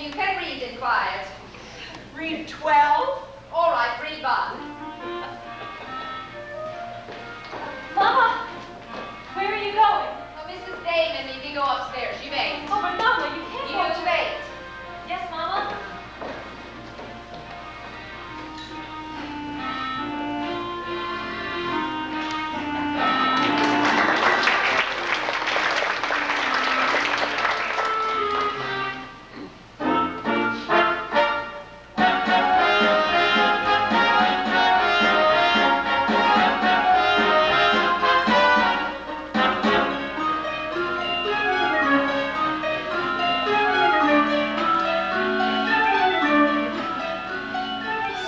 Speaker 2: You can read in quiet.
Speaker 3: Read 12.
Speaker 2: All right, read one.
Speaker 1: Mama, where are you going?
Speaker 2: Oh, Mrs. Dame and me, we go upstairs. You wait.
Speaker 1: Oh, but Mama, you can't
Speaker 2: You
Speaker 1: go to...
Speaker 2: wait.
Speaker 1: Yes, Mama?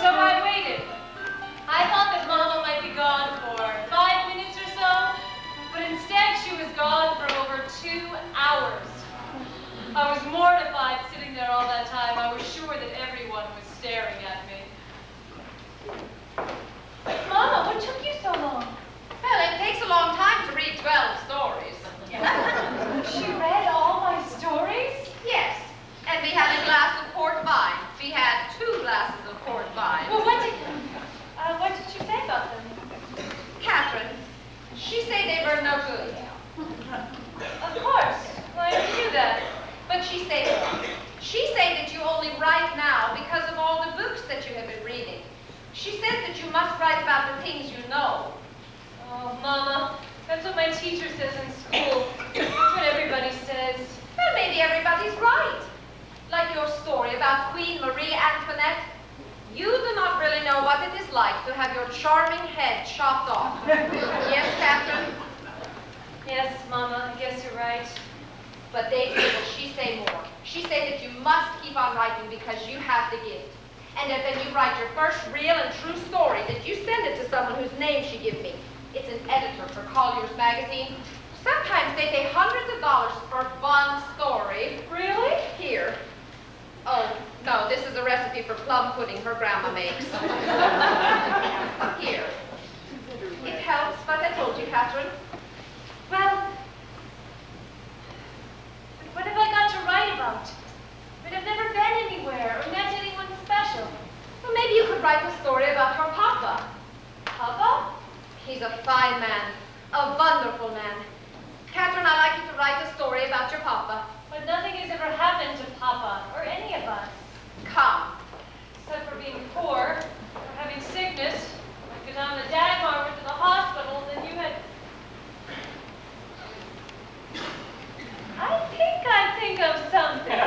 Speaker 1: So I waited. I thought that Mama might be gone for 5 minutes or so, but instead she was gone for over 2 hours. I was mortified sitting there all that time. I was sure that everyone was staring at me. Mama, what took you so long?
Speaker 2: Well, it takes a long time to read 12 stories.
Speaker 1: She read all my stories?
Speaker 2: Yes. And we had a glass of port wine. We had 2 glasses of port wine.
Speaker 1: Well, what did she say about them?
Speaker 2: Katrin, she said they were no good.
Speaker 1: Of course. Well, I knew that.
Speaker 2: But she said that you only write now because of all the books that you have been reading. She says that you must write about the things you know.
Speaker 1: Oh, Mama, that's what my teacher says in school. That's what everybody says.
Speaker 2: Well, maybe everybody's right. Like your story about Queen Marie Antoinette. You do not really know what it is like to have your charming head chopped off. Yes, Katrin?
Speaker 1: Yes, Mama, I guess you're right.
Speaker 2: But they say, well, she say more. She say that you must keep on writing because you have the gift. And that when you write your first real and true story, that you send it to someone whose name she give me. It's an editor for Collier's magazine. Sometimes they pay hundreds of dollars for one story.
Speaker 1: Really?
Speaker 2: Here. Oh, no, this is a recipe for plum pudding her grandma makes. Here. It helps, what I told you, Katrin.
Speaker 1: Well, but what have I got to write about? But I've never been anywhere or met anyone special.
Speaker 2: Well, maybe you could write a story about your papa.
Speaker 1: Papa?
Speaker 2: He's a fine man, a wonderful man. Katrin, I'd like you to write a story about your papa.
Speaker 1: But nothing has ever happened to Papa or any of us.
Speaker 2: Come.
Speaker 1: Except for being poor or having sickness. Like the time that Dagmar went to the hospital, then you had... I think of something.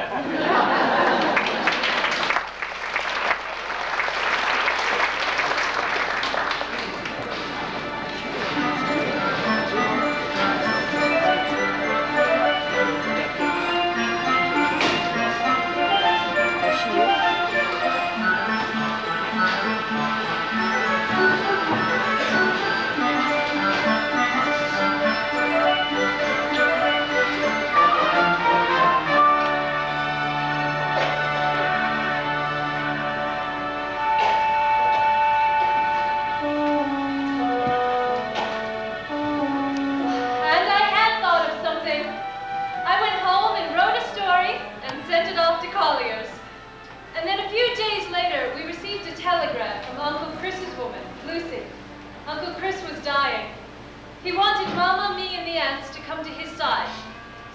Speaker 1: He wanted Mama, me, and the aunts to come to his side.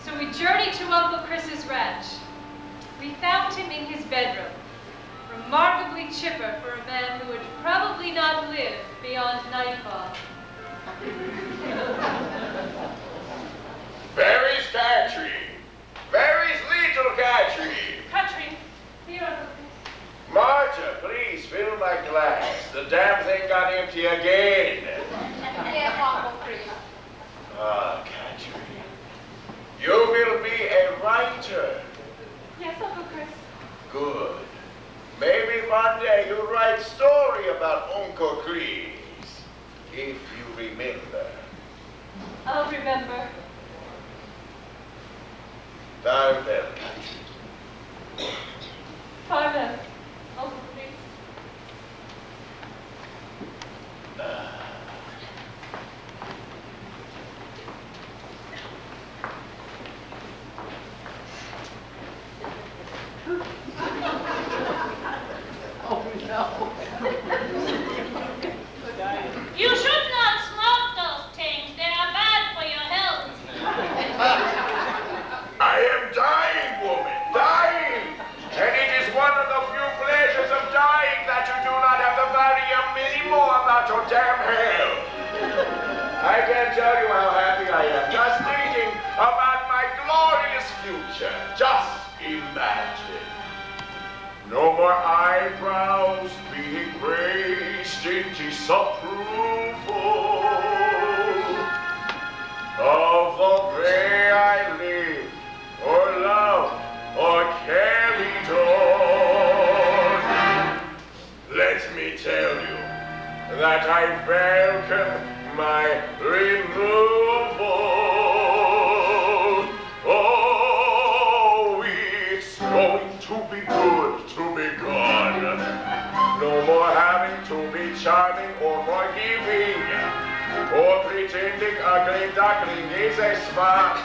Speaker 1: So we journeyed to Uncle Chris's ranch. We found him in his bedroom, remarkably chipper for a man who would probably not live beyond nightfall.
Speaker 10: Where is Katrin? Where is little Katrin?
Speaker 1: Katrin, here, Uncle Chris.
Speaker 10: Marta, please fill my glass. The damn thing got empty again.
Speaker 2: Yes, Uncle Chris.
Speaker 10: Ah, Katrin. You will be a writer.
Speaker 1: Yes, Uncle Chris.
Speaker 10: Good. Maybe one day you'll write story about Uncle Chris. If you remember.
Speaker 1: I'll remember.
Speaker 10: Farewell, Katrin.
Speaker 1: Farewell, Uncle Chris.
Speaker 12: Oh, no.
Speaker 9: You should not smoke those things. They are bad for your health.
Speaker 10: I am dying, woman, dying. And it is one of the few pleasures of dying that you do not have to worry a minute more about your damn health. I can't tell you how happy I am just thinking about my glorious future. Just imagine. No more eyebrows being raised in disapproval of the way I live, or love, or carried on. Let me tell you that I welcome my removal. Oh, it's going to be good to be gone. No more having to be charming or forgiving, or pretending ugly duckling is a smart.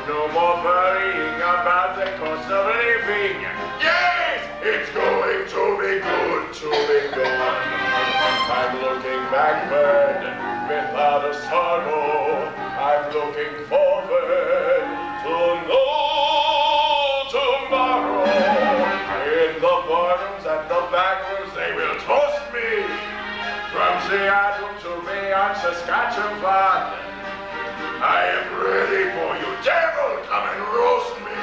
Speaker 10: No more worrying about the cost of living. Yes, it's going to be good to be gone. I'm looking backward without a sorrow. I'm looking forward to no tomorrow. In the bottoms and the back rooms, they will toast me. From Seattle to Bayonne, Saskatchewan. I am ready for you, devil. Come and roast me.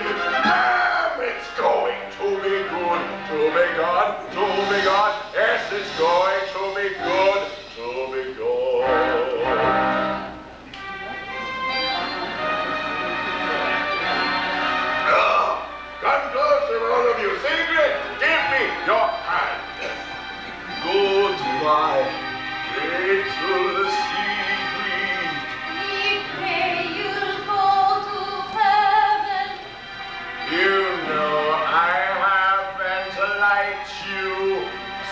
Speaker 10: Damn, it's going to be good to be gone, to be gone. Yes, it's going to be good to be gone. Come closer, all of you. Secret, give me your hand. Goodbye, little secret.
Speaker 7: We pray you'll go to heaven.
Speaker 10: You know I haven't liked you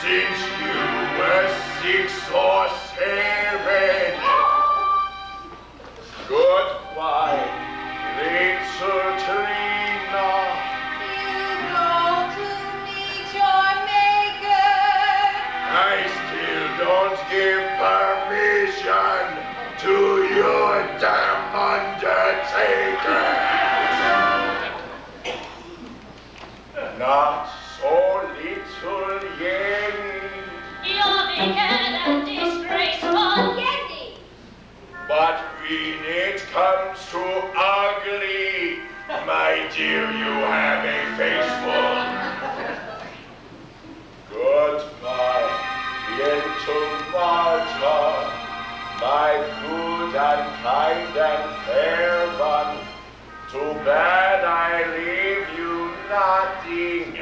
Speaker 10: since you were 6 or 7. Goodbye, little Trina.
Speaker 7: You go to meet your maker.
Speaker 10: I still don't give permission to your damn undertaker. Not so little Yenny,
Speaker 9: You're wicked and disgraceful.
Speaker 7: Yenny.
Speaker 10: but when it comes to ugly, my dear, you have a face full. Goodbye, gentle Martha, my good and kind and fair one. Too bad I leave you nothing.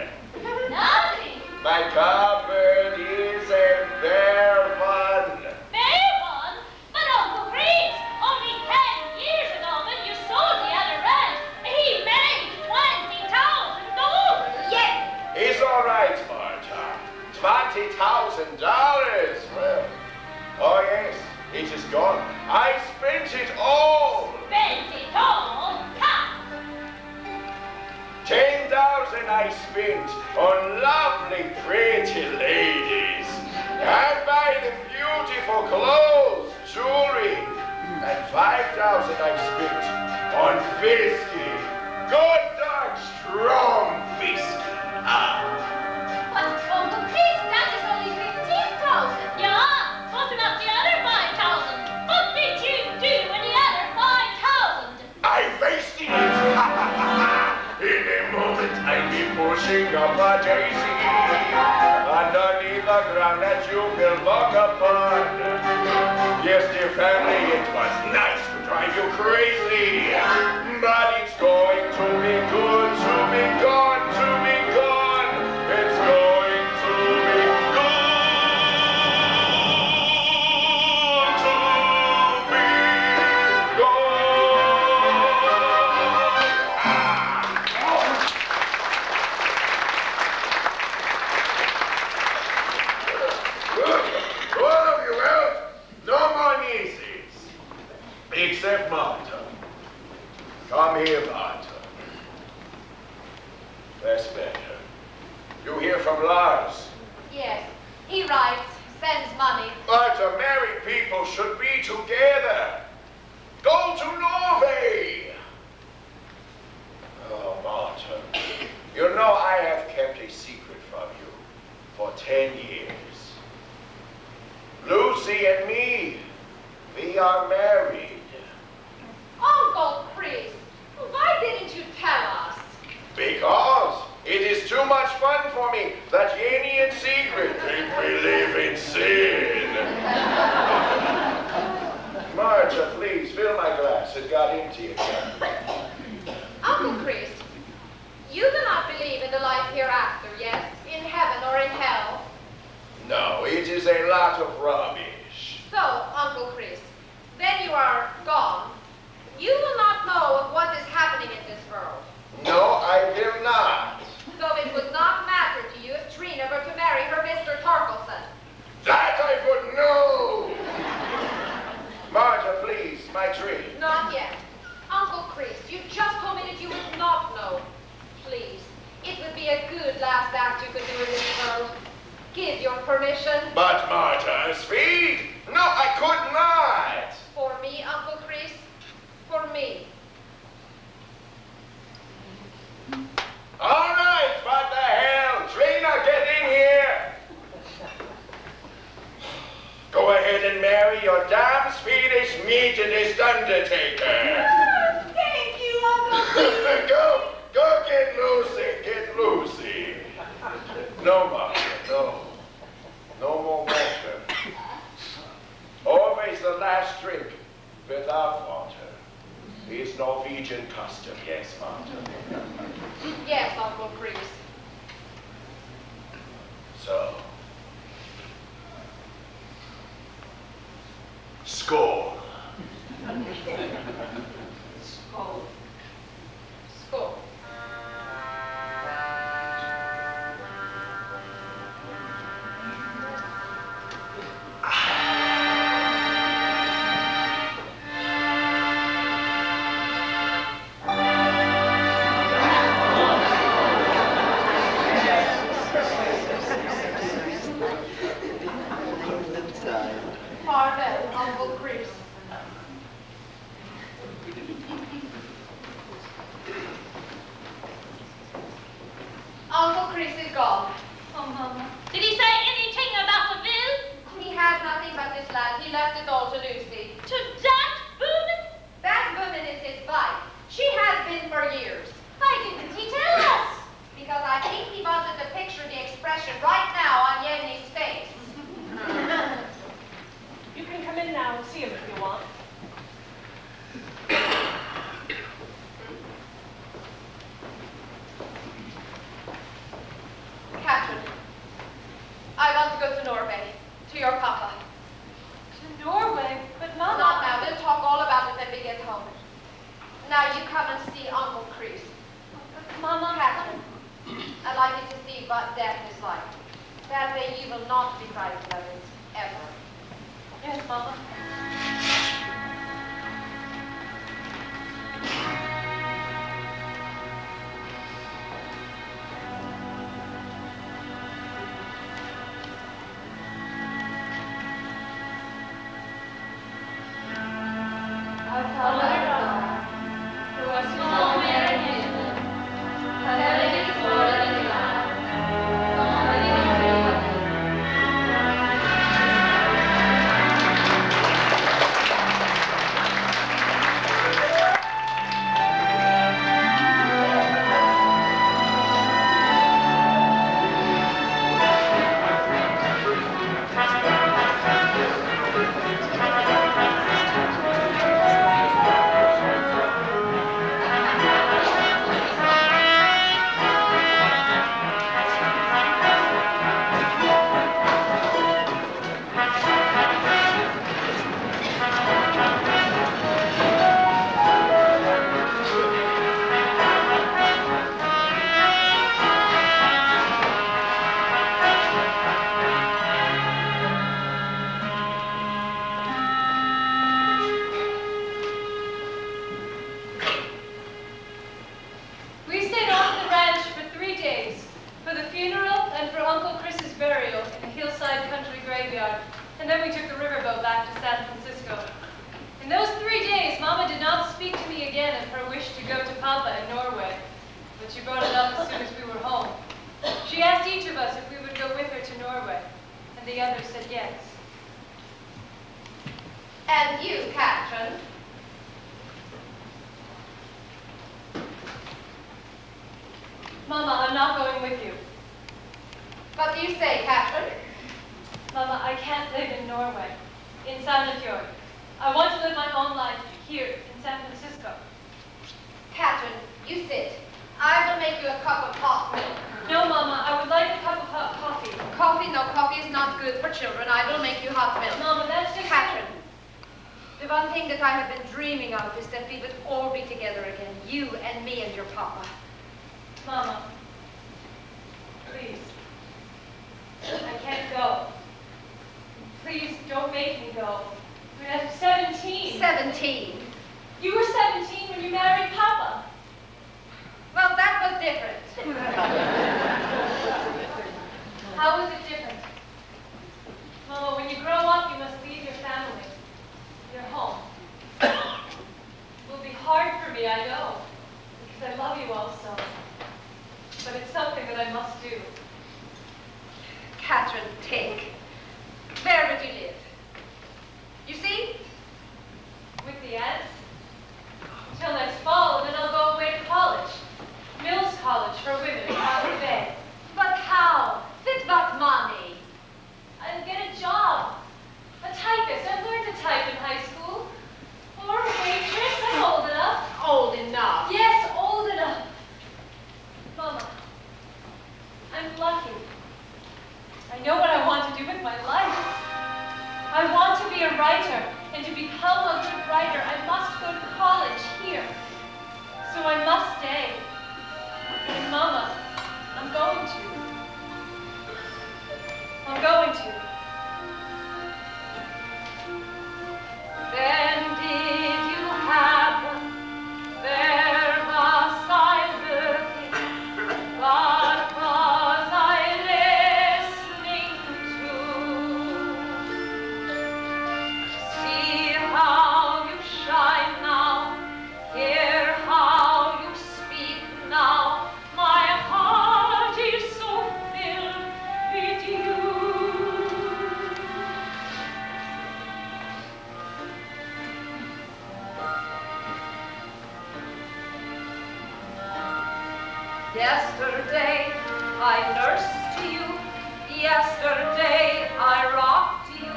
Speaker 9: Nothing.
Speaker 10: My cupboard is a bare one.
Speaker 9: Fair one. But Uncle Chris, only 10 years ago when you sold the other ranch, he made $20,000.
Speaker 7: Yes.
Speaker 10: It's all right, Martha. $20,000. Well, oh yes, it is gone. I spent it all.
Speaker 9: Spent it all. Ha!
Speaker 10: 10,000 I spent on lovely, pretty ladies, and buying them beautiful clothes, jewelry, and 5,000 I spent on whiskey, good dark, strong whiskey.
Speaker 7: But Uncle Chris, that is only 15,000.
Speaker 9: Yeah, what about the other 5,000? What did you do with the other 5,000?
Speaker 10: I wasted it. In a moment I'll be pushing up a daisy underneath the ground that you will walk upon. Yes, dear family, it was nice to drive you crazy, but it's going to be good to be gone, to be gone. It's going to be good to be All of you out, no more nieces, except Martha. Come here, Martha. That's better. You hear from Lars?
Speaker 2: Yes, he writes, sends money.
Speaker 10: But married people should be together. Go to Norway. Oh, Martha, you know I have kept a secret from you for 10 years. Lucy and me, we are married.
Speaker 2: Uncle Chris, why didn't you tell us?
Speaker 10: Because it is too much fun for me that Jenny and Secret think we live in sin. Martha, please, fill my glass. It got empty again.
Speaker 2: Uncle Chris, you do not believe in the life hereafter, yes? In heaven or in hell?
Speaker 10: No, it is a lot of rubbish.
Speaker 2: So, Uncle Chris, then you are gone. You will not know of what is happening in this world.
Speaker 10: No, I will not.
Speaker 2: So it would not matter to you if Trina were to marry her Mr. Torkelson.
Speaker 10: That I would know. Martha, please, my tree.
Speaker 2: Not yet. Uncle Chris, you just told me that you would not know. Please, it would be a good last act you could do in this world. Give your permission.
Speaker 10: But Martha, speed. No, I could not.
Speaker 2: For me, Uncle Chris. For me.
Speaker 10: All right, what the hell? Trina, get in here. Go ahead and marry your damn Swedish meatinist undertaker.
Speaker 3: Thank you, Uncle Chris.
Speaker 10: Go get Lucy. Get Lucy. No, Martha, no. No more water. Always the last drink without water. It's Norwegian custom, yes, Martha.
Speaker 2: Yes, Uncle Chris.
Speaker 10: So, skål.
Speaker 2: Skål. Skål. Farewell, Uncle Chris. Uncle Chris is gone.
Speaker 1: Oh, Mama.
Speaker 9: Did he say anything about the bill?
Speaker 2: He has nothing but this lad. He left it all to Lucy.
Speaker 9: To that woman?
Speaker 2: That woman is his wife. She has been for years.
Speaker 9: Why didn't he tell us?
Speaker 2: Because I think he wanted to picture the expression right now on Yenny's face.
Speaker 1: You can come in now and see him if you want.
Speaker 2: Katrin, I want to go to Norway, to your papa.
Speaker 1: To Norway? But Mama...
Speaker 2: Not now. We'll talk all about it when we get home. Now you come and see Uncle Chris.
Speaker 1: But Mama...
Speaker 2: Katrin, I'd like you to see what death is like. That way you will not be frightened of it, ever.
Speaker 1: Yes, Mama. Our Father God, who art in heaven, hallowed be thy name. Thy kingdom come. Then we took the riverboat back to San Francisco. In those 3 days, Mama did not speak to me again of her wish to go to Papa in Norway, but she brought it up as soon as we were home. She asked each of us if we would go with her to Norway, and the others said yes.
Speaker 2: And you, Katrin?
Speaker 1: Mama, I'm not going with you.
Speaker 2: What do you say, Katrin?
Speaker 1: Mama, I can't live in Norway, in Sandefjord. I want to live my own life here in San Francisco.
Speaker 2: Katrin, you sit. I will make you a cup of hot milk.
Speaker 1: No, Mama, I would like a cup of hot coffee.
Speaker 2: Coffee? No, coffee is not good for children. I will make you hot milk.
Speaker 1: Mama, that's just...
Speaker 2: Katrin, the one thing that I have been dreaming of is that we would all be together again. You and me and your papa.
Speaker 1: Mama, please. I can't go. Please don't make me go. I'm 17.
Speaker 2: 17?
Speaker 1: You were 17 when you married Papa.
Speaker 2: Well, that was different.
Speaker 1: How was it different? Mama, when you grow up, you must leave your family, your home. It will be hard for me, I know, because I love you all so. But it's something that I must do.
Speaker 2: Katrin, take. Where would you live? You see?
Speaker 1: With the aunts. Until next fall, and then I'll go away to college. Mills College for women in Broadway Bay.
Speaker 2: But how? With what money?
Speaker 1: I'll get a job. A typist. I've learned to type in high school. Or a waitress. I'm old enough.
Speaker 2: Old enough?
Speaker 1: Yes, old enough. Mama, I'm lucky. I know what I want to do with my life. I want to be a writer, and to become a good writer, I must go to college here. So I must stay. And Mama, I'm going to. I'm going to.
Speaker 2: Then did you happen? Where was I looking? What was I listening to? See how you shine now, hear how you speak now. My heart is so filled with you. Yesterday I nursed you. Yesterday I rocked you.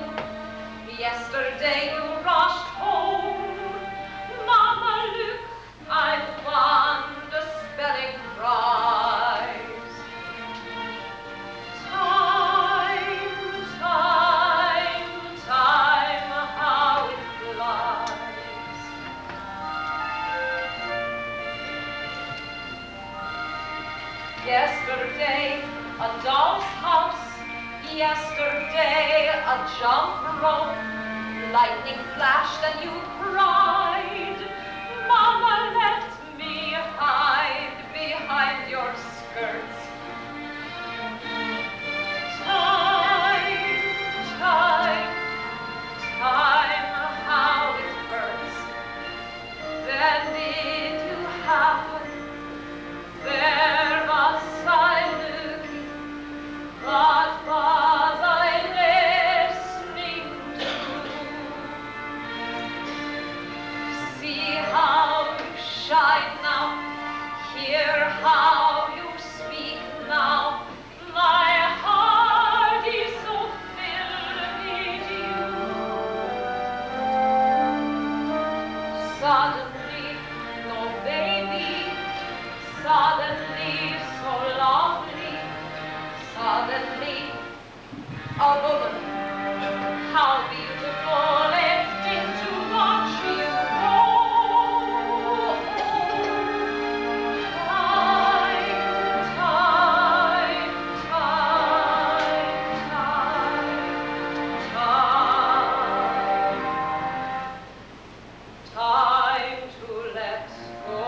Speaker 2: Yesterday you rushed home. Mama, look, I've won the spelling prize. Time, time, time, how it flies. Yesterday, a doll's house. Yesterday, a jump rope. Lightning flashed and you cried. Mama left me hide behind your skirts. Time, time, time, how it hurts. Then did you happen? Where was I looking? What was I listening to? See how you shine now, hear how you speak now. My heart is so filled with you. Suddenly, no baby. Suddenly, so lovely. Suddenly, a woman. How beautiful it is to watch you go. Time, time, time, time, time. Time to let go.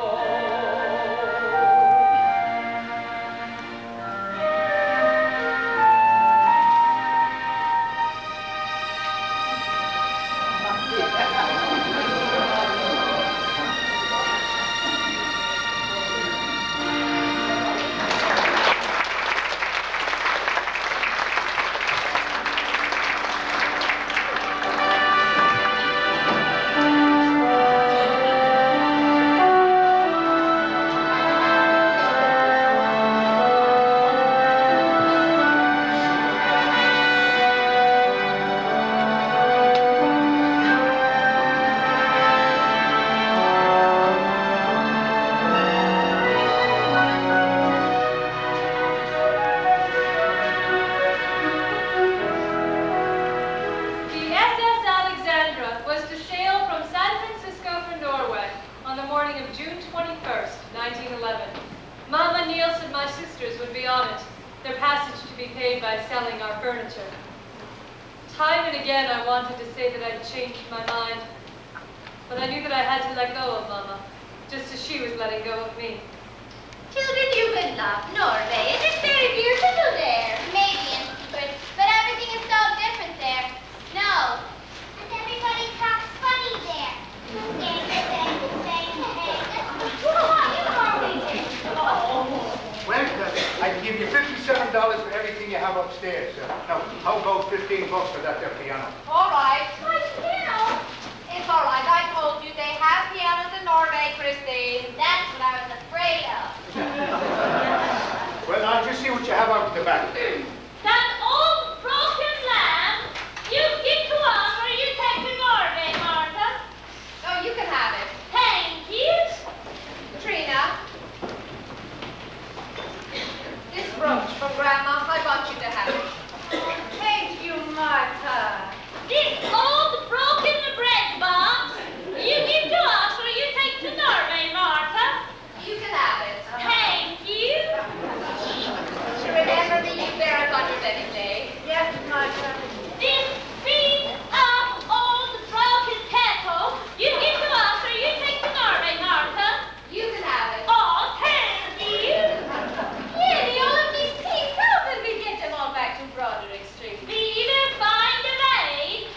Speaker 1: Charles and my sisters would be on it, their passage to be paid by selling our furniture. Time and again I wanted to say that I'd changed my mind, but I knew that I had to let go of Mama, just as she was letting go of me.
Speaker 5: Children, you would love Norway. It is very beautiful there. Maybe in secret, but everything is so different there. No. And everybody talks funny there.
Speaker 11: Well, I can give you $57 for everything you have upstairs. Now, how about $15 for that there piano?
Speaker 7: All right.
Speaker 5: My piano.
Speaker 7: It's all right. I told you they have pianos in Norway, Christine.
Speaker 5: That's what I was afraid of.
Speaker 11: Well, I'll just see what you have out the back.
Speaker 9: That old broken lamb, you give to us or you take to Norway, Martha.
Speaker 7: Oh, you can have it.
Speaker 9: Thank you.
Speaker 7: Trina. This brooch from Grandma, I want you to have it.
Speaker 3: Thank you, Martha.
Speaker 9: This old broken bread box, you give to us or you take to Norway, Martha.
Speaker 7: You can have it.
Speaker 9: Thank you.
Speaker 7: Remember me, you wear it on your wedding day.
Speaker 3: Yes, Martha.
Speaker 9: This beat up old broken kettle, you give to us or you take to Norway, Martha.
Speaker 7: You can have it.
Speaker 9: Oh, thank you.
Speaker 5: Really, all of these things, how will we get them all back to Broadway Street?
Speaker 9: We will find a way.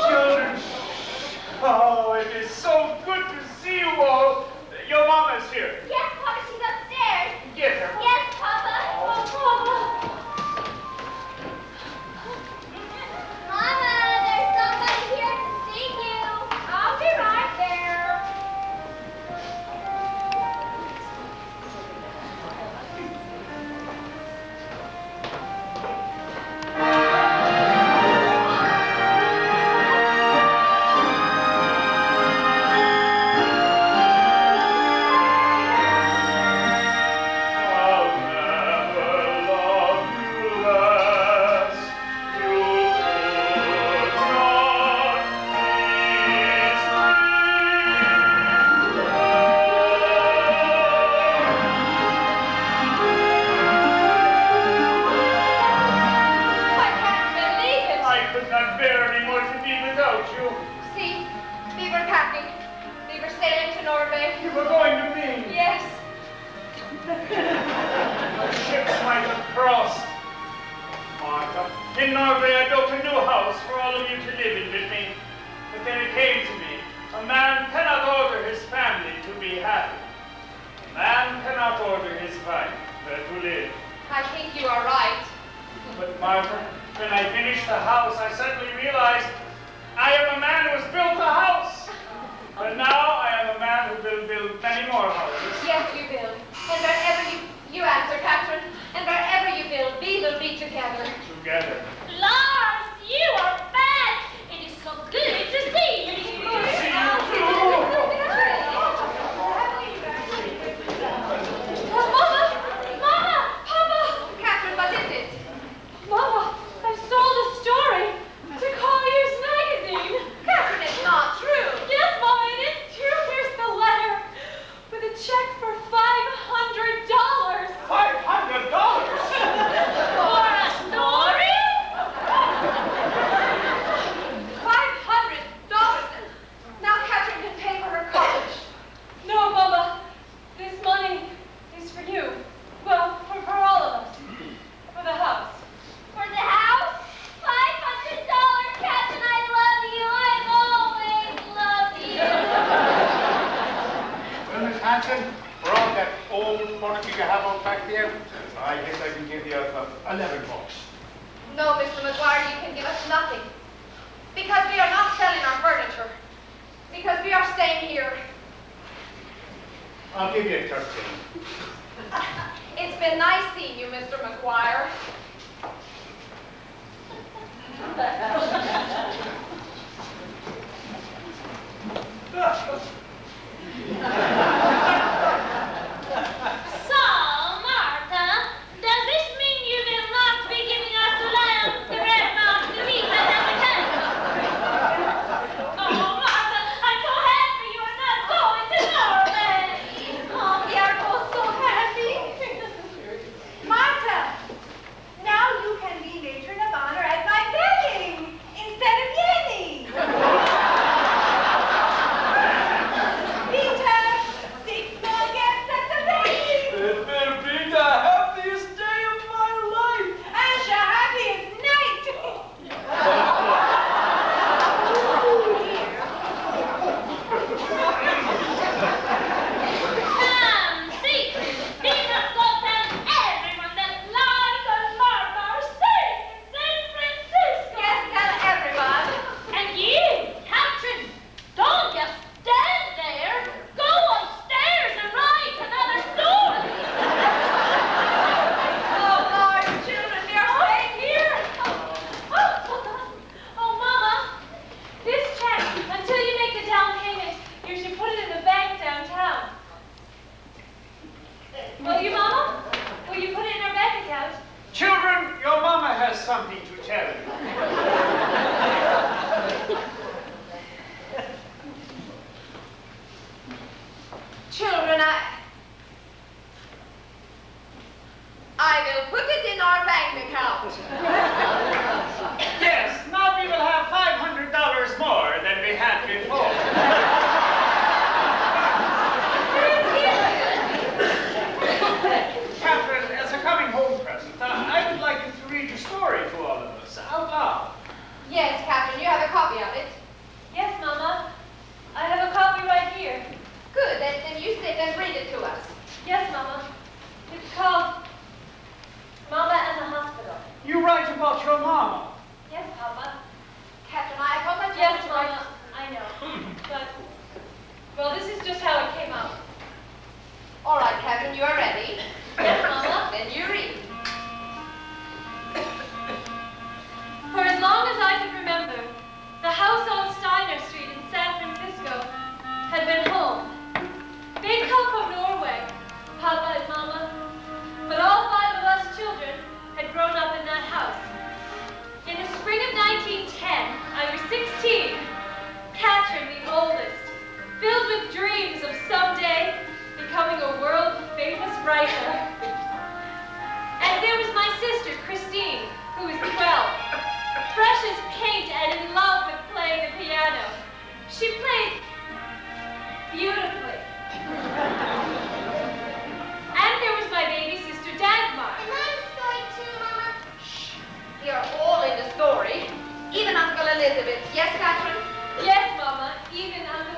Speaker 6: Children, oh, it is so good to see you all. Your mama's here.
Speaker 5: Yes, Papa, she's upstairs.
Speaker 6: Get her.
Speaker 5: Yes, Papa. Oh, Papa. Mama, there's somebody here to see you. I'll be right there.
Speaker 6: I'll never love you less. You could not
Speaker 7: I can't believe it.
Speaker 6: I could not bear any more to be without you.
Speaker 7: See, we were packing. We were sailing to Norway.
Speaker 6: You were going to me.
Speaker 7: Yes.
Speaker 6: Our ships might have crossed. Martha, in Norway I built a new house for all of you to live in with me. But then it came to me, a man cannot order his family to be happy. A man cannot order his wife to live.
Speaker 7: I think you are right.
Speaker 6: But Martha, when I finished the house, I suddenly realized I am a man who has built a house. But now I am a man who will build many more houses.
Speaker 7: Yes, you will. And wherever you answer, Katrin, and wherever you will, we will be together.
Speaker 6: Together.
Speaker 9: Lars, you are back. It is so good to see you.
Speaker 6: See you too.
Speaker 7: Mama, Papa. Katrin, what is it?
Speaker 1: Mama, I sold a story to Collier's magazine.
Speaker 7: Katrin, it's not true.
Speaker 1: Yes, Mama, it is true. Here's the letter with a check for $500.
Speaker 6: $500?
Speaker 9: For a story?
Speaker 7: $500. Now Katrin can pay for her college.
Speaker 1: No, Mama, this money is for you. Well, for all of us. For the house.
Speaker 5: For the house? $500, Katrin, I love you. I've always loved you.
Speaker 11: Well, Miss Hansen, for all that old furniture you have out back there, I guess I can give you $11.
Speaker 7: No, Mr. McGuire, you can give us nothing. Because we are not selling our furniture. Because we are staying here.
Speaker 11: I'll give you 13.
Speaker 7: It's been nice seeing you, Mr. McGuire.
Speaker 9: So, Martha, does this mean you will not be giving us the lamb, the red mouse, the meat, and the
Speaker 1: brighter. And there was my sister, Christine, who was 12, fresh as paint and in love with playing the piano. She played beautifully. And there was my baby sister, Dagmar.
Speaker 5: Am I in the story too, Mama?
Speaker 2: You're all in the story. Even Uncle Elizabeth. Yes, Katrin?
Speaker 1: Yes, Mama, even Uncle